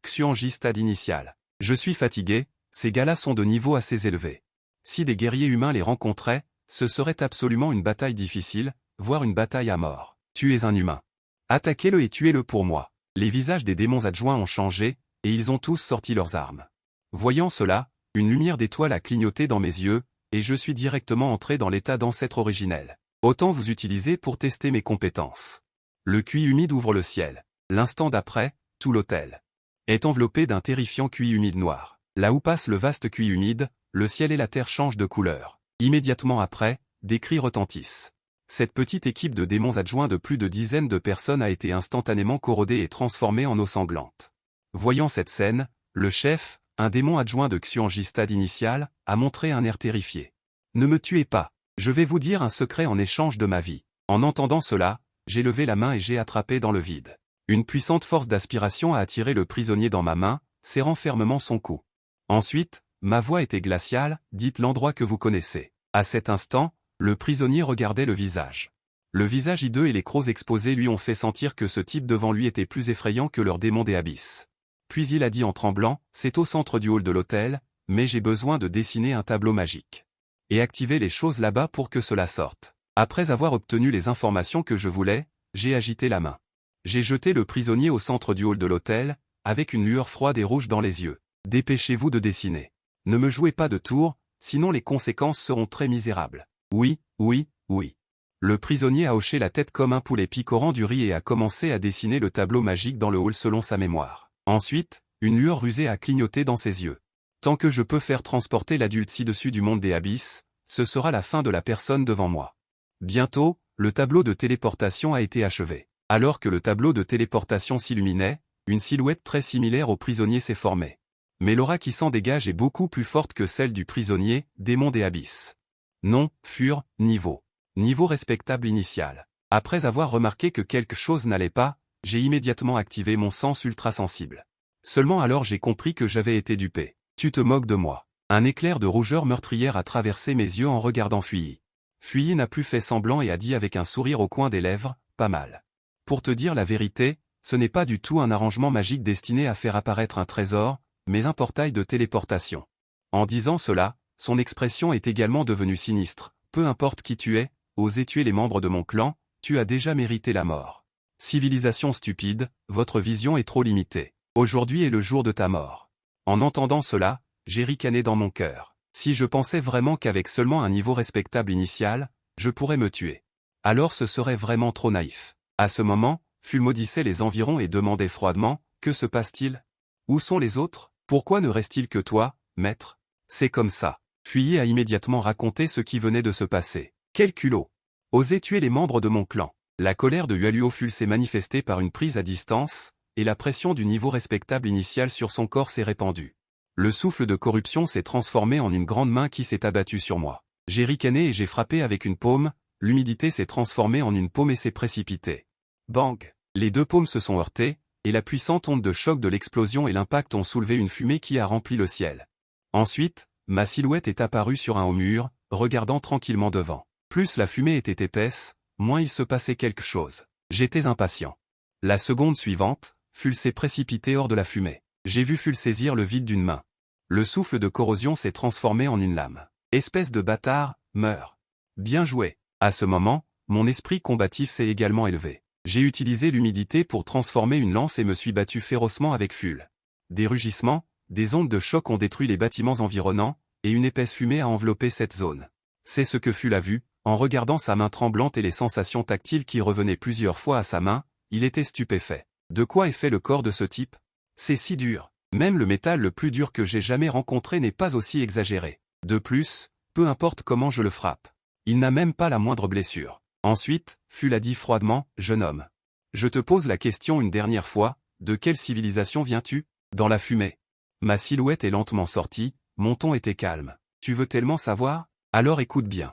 1. Xuanji stade initial. Je suis fatigué, Ces gars-là sont de niveau assez élevé. Si des guerriers humains les rencontraient, ce serait absolument une bataille difficile, voire une bataille à mort. Tu es un humain. Attaquez-le et tuez-le pour moi. Les visages des démons adjoints ont changé, et ils ont tous sorti leurs armes. Voyant cela, une lumière d'étoile a clignoté dans mes yeux, et je suis directement entré dans l'état d'ancêtre originel. Autant vous utiliser pour tester mes compétences. Le cuit humide ouvre le ciel. L'instant d'après, tout l'hôtel est enveloppé d'un terrifiant cuit humide noir. Là où passe le vaste cuit humide, le ciel et la terre changent de couleur. Immédiatement après, des cris retentissent. Cette petite équipe de démons adjoints de plus de dizaines de personnes a été instantanément corrodée et transformée en eau sanglante. Voyant cette scène, le chef, un démon adjoint de Xuanji stade initial, a montré un air terrifié. « Ne me tuez pas, je vais vous dire un secret en échange de ma vie. » En entendant cela, j'ai levé la main et j'ai attrapé dans le vide. Une puissante force d'aspiration a attiré le prisonnier dans ma main, serrant fermement son cou. Ensuite, ma voix était glaciale, dites l'endroit que vous connaissez. À cet instant, le prisonnier regardait le visage. Le visage hideux et les crocs exposés lui ont fait sentir que ce type devant lui était plus effrayant que leur démon des abysses. Puis il a dit en tremblant, c'est au centre du hall de l'hôtel, mais j'ai besoin de dessiner un tableau magique. Et activer les choses là-bas pour que cela sorte. Après avoir obtenu les informations que je voulais, j'ai agité la main. J'ai jeté le prisonnier au centre du hall de l'hôtel, avec une lueur froide et rouge dans les yeux. Dépêchez-vous de dessiner. Ne me jouez pas de tour, sinon les conséquences seront très misérables. Oui, oui, oui. Le prisonnier a hoché la tête comme un poulet picorant du riz et a commencé à dessiner le tableau magique dans le hall selon sa mémoire. Ensuite, une lueur rusée a clignoté dans ses yeux. Tant que je peux faire transporter l'adulte ci-dessus du monde des abysses, ce sera la fin de la personne devant moi. Bientôt, le tableau de téléportation a été achevé. Alors que le tableau de téléportation s'illuminait, une silhouette très similaire au prisonnier s'est formée. Mais l'aura qui s'en dégage est beaucoup plus forte que celle du prisonnier, démon des abysses. Nom, fur, niveau. Niveau respectable initial. Après avoir remarqué que quelque chose n'allait pas, j'ai immédiatement activé mon sens ultra-sensible. Seulement alors j'ai compris que j'avais été dupé. Tu te moques de moi. Un éclair de rougeur meurtrière a traversé mes yeux en regardant Fuyi. Fuyi n'a plus fait semblant et a dit avec un sourire au coin des lèvres, pas mal. Pour te dire la vérité, ce n'est pas du tout un arrangement magique destiné à faire apparaître un trésor, mais un portail de téléportation. En disant cela, son expression est également devenue sinistre. Peu importe qui tu es, osez tuer les membres de mon clan, tu as déjà mérité la mort. Civilisation stupide, votre vision est trop limitée. Aujourd'hui est le jour de ta mort. En entendant cela, j'ai ricané dans mon cœur. Si je pensais vraiment qu'avec seulement un niveau respectable initial, je pourrais me tuer. Alors ce serait vraiment trop naïf. À ce moment, Ful maudissait les environs et demandait froidement, que se passe-t-il? Où sont les autres? Pourquoi ne reste-t-il que toi, maître? C'est comme ça. Fuyi a immédiatement raconté ce qui venait de se passer. Quel culot! Oser tuer les membres de mon clan. La colère de Yualuoful s'est manifestée par une prise à distance, et la pression du niveau respectable initial sur son corps s'est répandue. Le souffle de corruption s'est transformé en une grande main qui s'est abattue sur moi. J'ai ricané et j'ai frappé avec une paume, l'humidité s'est transformée en une paume et s'est précipitée. Bang! Les deux paumes se sont heurtées, et la puissante onde de choc de l'explosion et l'impact ont soulevé une fumée qui a rempli le ciel. Ensuite, ma silhouette est apparue sur un haut mur, regardant tranquillement devant. Plus la fumée était épaisse, moins il se passait quelque chose. J'étais impatient. La seconde suivante, Ful s'est précipité hors de la fumée. J'ai vu Ful saisir le vide d'une main. Le souffle de corrosion s'est transformé en une lame. Espèce de bâtard, meurs. Bien joué. À ce moment, mon esprit combatif s'est également élevé. J'ai utilisé l'humidité pour transformer une lance et me suis battu férocement avec Ful. Des rugissements, des ondes de choc ont détruit les bâtiments environnants, et une épaisse fumée a enveloppé cette zone. C'est ce que Ful a vu, en regardant sa main tremblante et les sensations tactiles qui revenaient plusieurs fois à sa main, il était stupéfait. De quoi est fait le corps de ce type? C'est si dur. Même le métal le plus dur que j'ai jamais rencontré n'est pas aussi exagéré. De plus, peu importe comment je le frappe. Il n'a même pas la moindre blessure. Ensuite, Ful a dit froidement, jeune homme. Je te pose la question une dernière fois, de quelle civilisation viens-tu? Dans la fumée. Ma silhouette est lentement sortie, mon ton était calme. Tu veux tellement savoir? Alors écoute bien.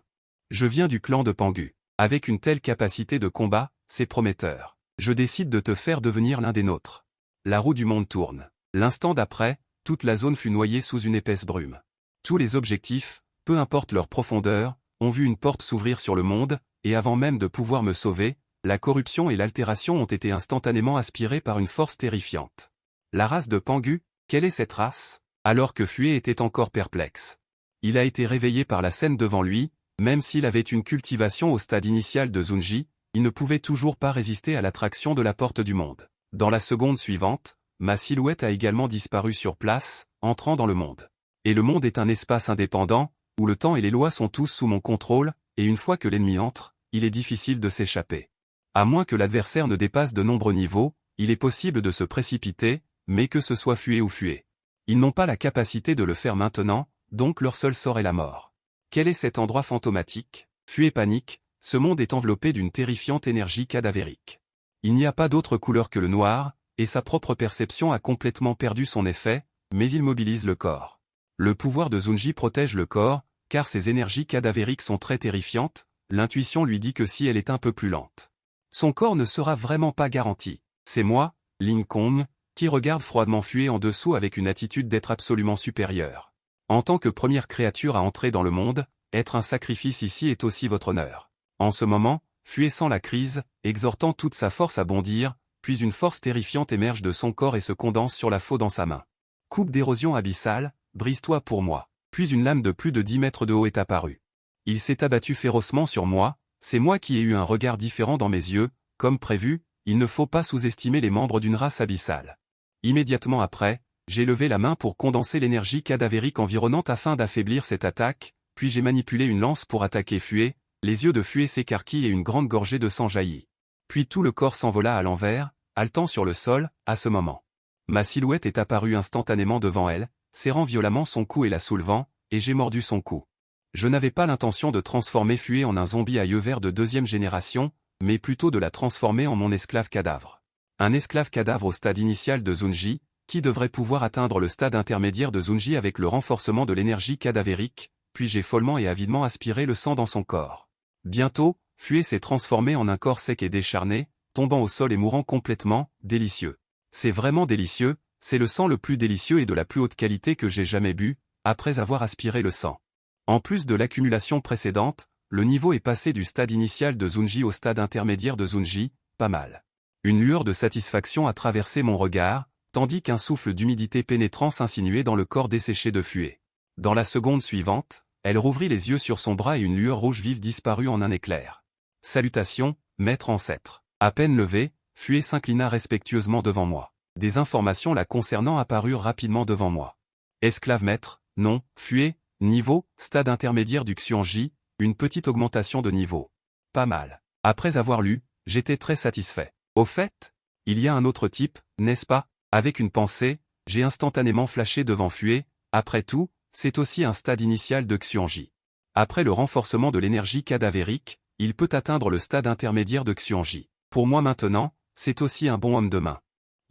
Je viens du clan de Pangu. Avec une telle capacité de combat, c'est prometteur. Je décide de te faire devenir l'un des nôtres. La roue du monde tourne. L'instant d'après, toute la zone fut noyée sous une épaisse brume. Tous les objectifs, peu importe leur profondeur, ont vu une porte s'ouvrir sur le monde, et avant même de pouvoir me sauver, la corruption et l'altération ont été instantanément aspirées par une force terrifiante. La race de Pangu, quelle est cette race? alors que Fué était encore perplexe. Il a été réveillé par la scène devant lui, même s'il avait une cultivation au stade initial de Zunji, il ne pouvait toujours pas résister à l'attraction de la porte du monde. Dans la seconde suivante, ma silhouette a également disparu sur place, entrant dans le monde. Et le monde est un espace indépendant, où le temps et les lois sont tous sous mon contrôle, et une fois que l'ennemi entre, il est difficile de s'échapper. À moins que l'adversaire ne dépasse de nombreux niveaux, il est possible de se précipiter, mais que ce soit Fué ou Fué. Ils n'ont pas la capacité de le faire maintenant, donc leur seul sort est la mort. Quel est cet endroit fantomatique? Fué panique, ce monde est enveloppé d'une terrifiante énergie cadavérique. Il n'y a pas d'autre couleur que le noir, et sa propre perception a complètement perdu son effet, mais il mobilise le corps. Le pouvoir de Zunji protège le corps, car ces énergies cadavériques sont très terrifiantes, l'intuition lui dit que si elle est un peu plus lente, son corps ne sera vraiment pas garanti. C'est moi, Ling Kong, qui regarde froidement Fué en dessous avec une attitude d'être absolument supérieur. En tant que première créature à entrer dans le monde, être un sacrifice ici est aussi votre honneur. En ce moment, Fué sent la crise, exhortant toute sa force à bondir, puis une force terrifiante émerge de son corps et se condense sur la faux dans sa main. Coupe d'érosion abyssale, brise-toi pour moi. Puis une lame de plus de 10 mètres de haut est apparue. Il s'est abattu férocement sur moi, c'est moi qui ai eu un regard différent dans mes yeux, comme prévu, il ne faut pas sous-estimer les membres d'une race abyssale. Immédiatement après, j'ai levé la main pour condenser l'énergie cadavérique environnante afin d'affaiblir cette attaque, puis j'ai manipulé une lance pour attaquer Fué, les yeux de Fué s'écarquillent et une grande gorgée de sang jaillit. Puis tout le corps s'envola à l'envers, haletant sur le sol, à ce moment. Ma silhouette est apparue instantanément devant elle, serrant violemment son cou et la soulevant, et j'ai mordu son cou. Je n'avais pas l'intention de transformer Fué en un zombie à yeux verts de deuxième génération, mais plutôt de la transformer en mon esclave cadavre. Un esclave cadavre au stade initial de Zunji, qui devrait pouvoir atteindre le stade intermédiaire de Zunji avec le renforcement de l'énergie cadavérique, puis j'ai follement et avidement aspiré le sang dans son corps. Bientôt, Fué s'est transformé en un corps sec et décharné, tombant au sol et mourant complètement, délicieux. C'est vraiment délicieux, c'est le sang le plus délicieux et de la plus haute qualité que j'ai jamais bu, après avoir aspiré le sang. En plus de l'accumulation précédente, le niveau est passé du stade initial de Zunji au stade intermédiaire de Zunji, pas mal. Une lueur de satisfaction a traversé mon regard, tandis qu'un souffle d'humidité pénétrant s'insinuait dans le corps desséché de Fué. Dans la seconde suivante, elle rouvrit les yeux sur son bras et une lueur rouge vive disparut en un éclair. Salutations, maître ancêtre. À peine levé, Fué s'inclina respectueusement devant moi. Des informations la concernant apparurent rapidement devant moi. Esclave maître, nom, Fué, niveau, stade intermédiaire du Xuanji, une petite augmentation de niveau. Pas mal. Après avoir lu, j'étais très satisfait. Au fait, il y a un autre type, n'est-ce pas? Avec une pensée, j'ai instantanément flashé devant Fué, après tout, c'est aussi un stade initial de Xuanji. Après le renforcement de l'énergie cadavérique, il peut atteindre le stade intermédiaire de Xuanji. Pour moi maintenant, c'est aussi un bon homme de main.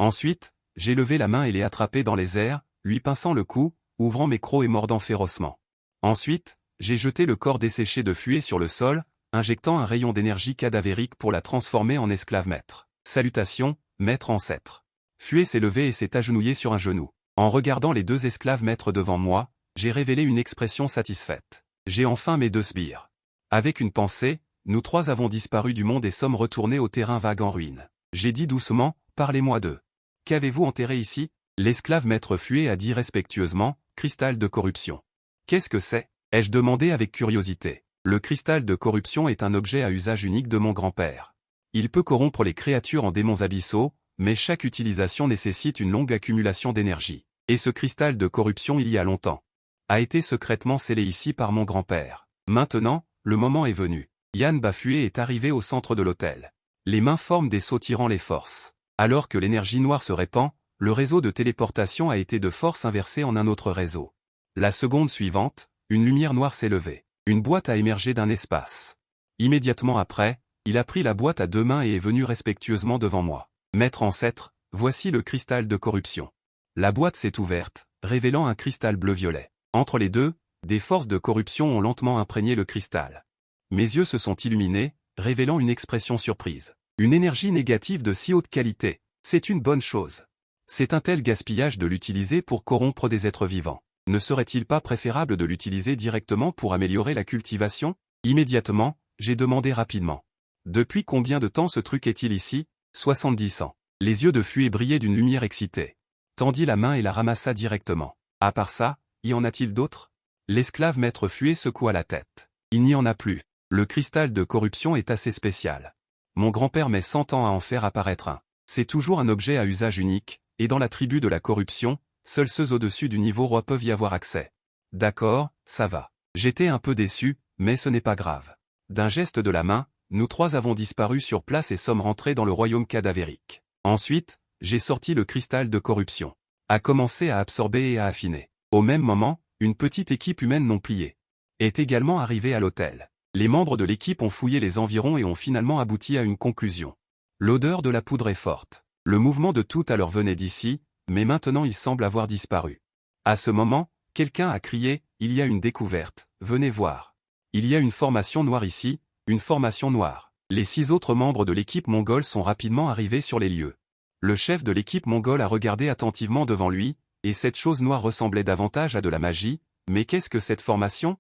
Ensuite, j'ai levé la main et l'ai attrapé dans les airs, lui pinçant le cou, ouvrant mes crocs et mordant férocement. Ensuite, j'ai jeté le corps desséché de Fué sur le sol, injectant un rayon d'énergie cadavérique pour la transformer en esclave maître. Salutations, maître ancêtre. Fué s'est levé et s'est agenouillé sur un genou. En regardant les deux esclaves maîtres devant moi, j'ai révélé une expression satisfaite. J'ai enfin mes deux sbires. Avec une pensée, nous trois avons disparu du monde et sommes retournés au terrain vague en ruine. J'ai dit doucement, parlez-moi d'eux. Qu'avez-vous enterré ici? L'esclave maître Fué a dit respectueusement, cristal de corruption. Qu'est-ce que c'est? Ai-je demandé avec curiosité. Le cristal de corruption est un objet à usage unique de mon grand-père. Il peut corrompre les créatures en démons abyssaux, mais chaque utilisation nécessite une longue accumulation d'énergie. Et ce cristal de corruption il y a longtemps a été secrètement scellé ici par mon grand-père. Maintenant, le moment est venu. Yan Bafué est arrivé au centre de l'hôtel. Les mains forment des sceaux tirant les forces. Alors que l'énergie noire se répand, le réseau de téléportation a été de force inversé en un autre réseau. La seconde suivante, une lumière noire s'est levée. Une boîte a émergé d'un espace. Immédiatement après, il a pris la boîte à deux mains et est venu respectueusement devant moi. Maître ancêtre, voici le cristal de corruption. La boîte s'est ouverte, révélant un cristal bleu-violet. Entre les deux, des forces de corruption ont lentement imprégné le cristal. Mes yeux se sont illuminés, révélant une expression surprise. Une énergie négative de si haute qualité, c'est une bonne chose. C'est un tel gaspillage de l'utiliser pour corrompre des êtres vivants. Ne serait-il pas préférable de l'utiliser directement pour améliorer la cultivation? Immédiatement, j'ai demandé rapidement. Depuis combien de temps ce truc est-il ici? 70 ans. Les yeux de Fué brillaient d'une lumière excitée. Tendit la main et la ramassa directement. À part ça, y en a-t-il d'autres? L'esclave maître Fué secoua la tête. Il n'y en a plus. Le cristal de corruption est assez spécial. Mon grand-père met 100 ans à en faire apparaître un. C'est toujours un objet à usage unique, et dans la tribu de la corruption, seuls ceux au-dessus du niveau roi peuvent y avoir accès. D'accord, ça va. J'étais un peu déçu, mais ce n'est pas grave. D'un geste de la main, nous trois avons disparu sur place et sommes rentrés dans le royaume cadavérique. Ensuite, j'ai sorti le cristal de corruption. A commencé à absorber et à affiner. Au même moment, une petite équipe humaine non pliée est également arrivée à l'hôtel. Les membres de l'équipe ont fouillé les environs et ont finalement abouti à une conclusion. L'odeur de la poudre est forte. Le mouvement de tout à l'heure venait d'ici, mais maintenant il semble avoir disparu. À ce moment, quelqu'un a crié, « Il y a une découverte, venez voir. Il y a une formation noire ici, une formation noire. » Les 6 autres membres de l'équipe mongole sont rapidement arrivés sur les lieux. Le chef de l'équipe mongole a regardé attentivement devant lui, et cette chose noire ressemblait davantage à de la magie, mais qu'est-ce que cette formation?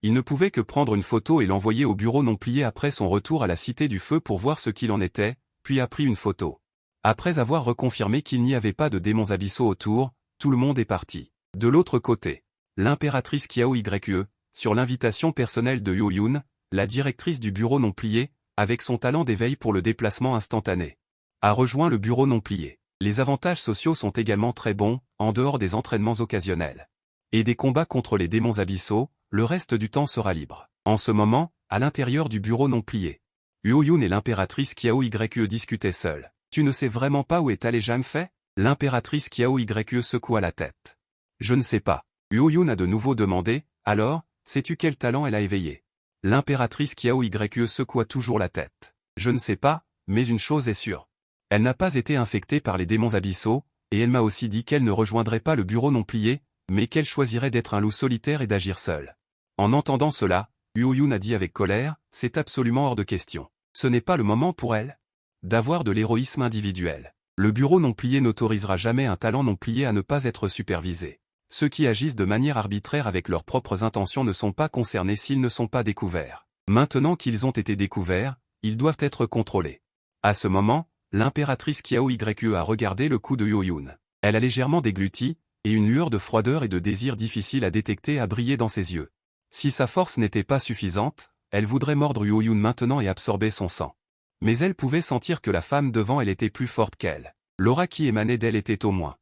Il ne pouvait que prendre une photo et l'envoyer au bureau non plié après son retour à la Cité du Feu pour voir ce qu'il en était, puis a pris une photo. Après avoir reconfirmé qu'il n'y avait pas de démons abyssaux autour, tout le monde est parti. De l'autre côté, l'impératrice Qiao Yue, sur l'invitation personnelle de Yo-Yun, la directrice du bureau non plié, avec son talent d'éveil pour le déplacement instantané, a rejoint le bureau non plié. Les avantages sociaux sont également très bons, en dehors des entraînements occasionnels et des combats contre les démons abyssaux, le reste du temps sera libre. En ce moment, à l'intérieur du bureau non plié, Yo-Yun et l'impératrice Qiao Yue discutaient seuls. « Tu ne sais vraiment pas où est allé Zhang Fei ?» L'impératrice Qiao Yue secoua la tête. « Je ne sais pas. » Yo-Yun a de nouveau demandé, « Alors, sais-tu quel talent elle a éveillé ?» L'impératrice Qiao Yue secoua toujours la tête. « Je ne sais pas, mais une chose est sûre. Elle n'a pas été infectée par les démons abyssaux, et elle m'a aussi dit qu'elle ne rejoindrait pas le bureau non plié, mais qu'elle choisirait d'être un loup solitaire et d'agir seule. » En entendant cela, Yo-Yun a dit avec colère, « C'est absolument hors de question. Ce n'est pas le moment pour elle d'avoir de l'héroïsme individuel. Le bureau non plié n'autorisera jamais un talent non plié à ne pas être supervisé. Ceux qui agissent de manière arbitraire avec leurs propres intentions ne sont pas concernés s'ils ne sont pas découverts. Maintenant qu'ils ont été découverts, ils doivent être contrôlés. » À ce moment, l'impératrice Qiao Yue a regardé le cou de Yo-Yun. Elle a légèrement dégluti, et une lueur de froideur et de désir difficile à détecter a brillé dans ses yeux. Si sa force n'était pas suffisante, elle voudrait mordre Yo-Yun maintenant et absorber son sang. Mais elle pouvait sentir que la femme devant elle était plus forte qu'elle. L'aura qui émanait d'elle était au moins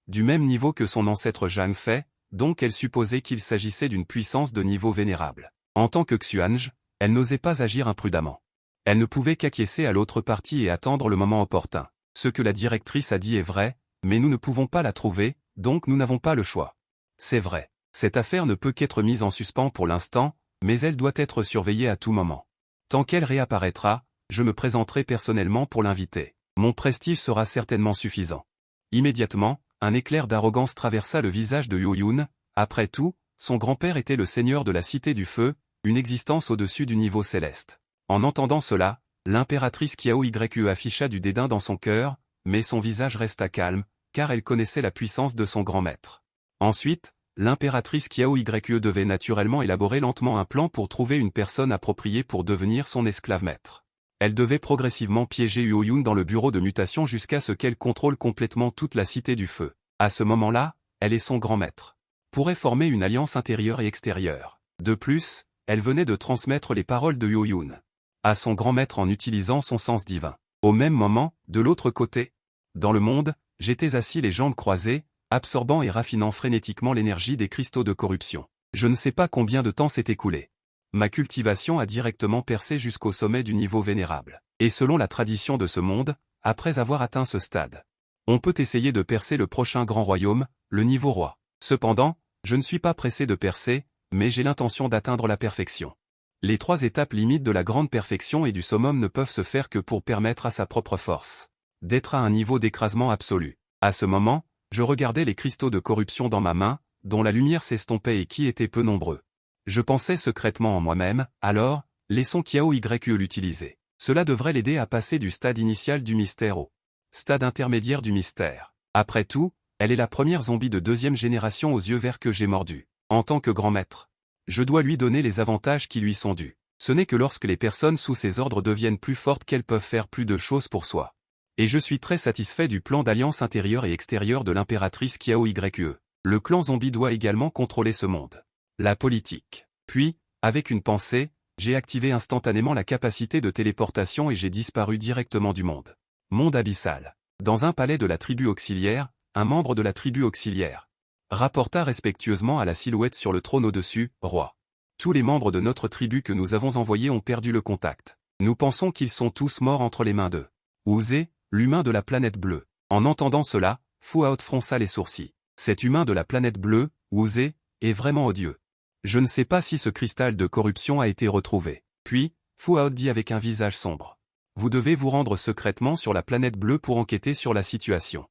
du même niveau que son ancêtre Zhang Fei, donc elle supposait qu'il s'agissait d'une puissance de niveau vénérable. En tant que Xuange, elle n'osait pas agir imprudemment. Elle ne pouvait qu'acquiescer à l'autre partie et attendre le moment opportun. Ce que la directrice a dit est vrai, mais nous ne pouvons pas la trouver, donc nous n'avons pas le choix. C'est vrai. Cette affaire ne peut qu'être mise en suspens pour l'instant, mais elle doit être surveillée à tout moment. Tant qu'elle réapparaîtra, je me présenterai personnellement pour l'inviter. Mon prestige sera certainement suffisant. Immédiatement, un éclair d'arrogance traversa le visage de Yo-Yun. Après tout, son grand-père était le seigneur de la Cité du Feu, une existence au-dessus du niveau céleste. En entendant cela, l'impératrice Qiao Yue afficha du dédain dans son cœur, mais son visage resta calme, car elle connaissait la puissance de son grand maître. Ensuite, l'impératrice Qiao Yue devait naturellement élaborer lentement un plan pour trouver une personne appropriée pour devenir son esclave maître. Elle devait progressivement piéger Yo-Yun dans le bureau de mutation jusqu'à ce qu'elle contrôle complètement toute la Cité du Feu. À ce moment-là, elle et son grand maître pourraient former une alliance intérieure et extérieure. De plus, elle venait de transmettre les paroles de Yo-Yun à son grand maître en utilisant son sens divin. Au même moment, de l'autre côté, dans le monde, j'étais assis les jambes croisées, absorbant et raffinant frénétiquement l'énergie des cristaux de corruption. Je ne sais pas combien de temps s'est écoulé. Ma cultivation a directement percé jusqu'au sommet du niveau vénérable. Et selon la tradition de ce monde, après avoir atteint ce stade, on peut essayer de percer le prochain grand royaume, le niveau roi. Cependant, je ne suis pas pressé de percer, mais j'ai l'intention d'atteindre la perfection. Les 3 étapes limites de la grande perfection et du summum ne peuvent se faire que pour permettre à sa propre force d'être à un niveau d'écrasement absolu. À ce moment, je regardais les cristaux de corruption dans ma main, dont la lumière s'estompait et qui étaient peu nombreux. Je pensais secrètement en moi-même, alors, laissons Qiao Yue l'utiliser. Cela devrait l'aider à passer du stade initial du mystère au stade intermédiaire du mystère. Après tout, elle est la première zombie de 2e génération aux yeux verts que j'ai mordu. En tant que grand maître, je dois lui donner les avantages qui lui sont dus. Ce n'est que lorsque les personnes sous ses ordres deviennent plus fortes qu'elles peuvent faire plus de choses pour soi. Et je suis très satisfait du plan d'alliance intérieure et extérieure de l'impératrice Qiao Yue. Le clan zombie doit également contrôler ce monde. La politique. Puis, avec une pensée, j'ai activé instantanément la capacité de téléportation et j'ai disparu directement du monde. Monde abyssal. Dans un palais de la tribu auxiliaire, un membre de la tribu auxiliaire rapporta respectueusement à la silhouette sur le trône au-dessus, « Roi. Tous les membres de notre tribu que nous avons envoyés ont perdu le contact. Nous pensons qu'ils sont tous morts entre les mains d'eux. Ouzé, l'humain de la planète bleue. » En entendant cela, Fuaot fronça les sourcils. Cet humain de la planète bleue, Ouzé, est vraiment odieux. Je ne sais pas si ce cristal de corruption a été retrouvé. Puis, Fuaot dit avec un visage sombre. Vous devez vous rendre secrètement sur la planète bleue pour enquêter sur la situation.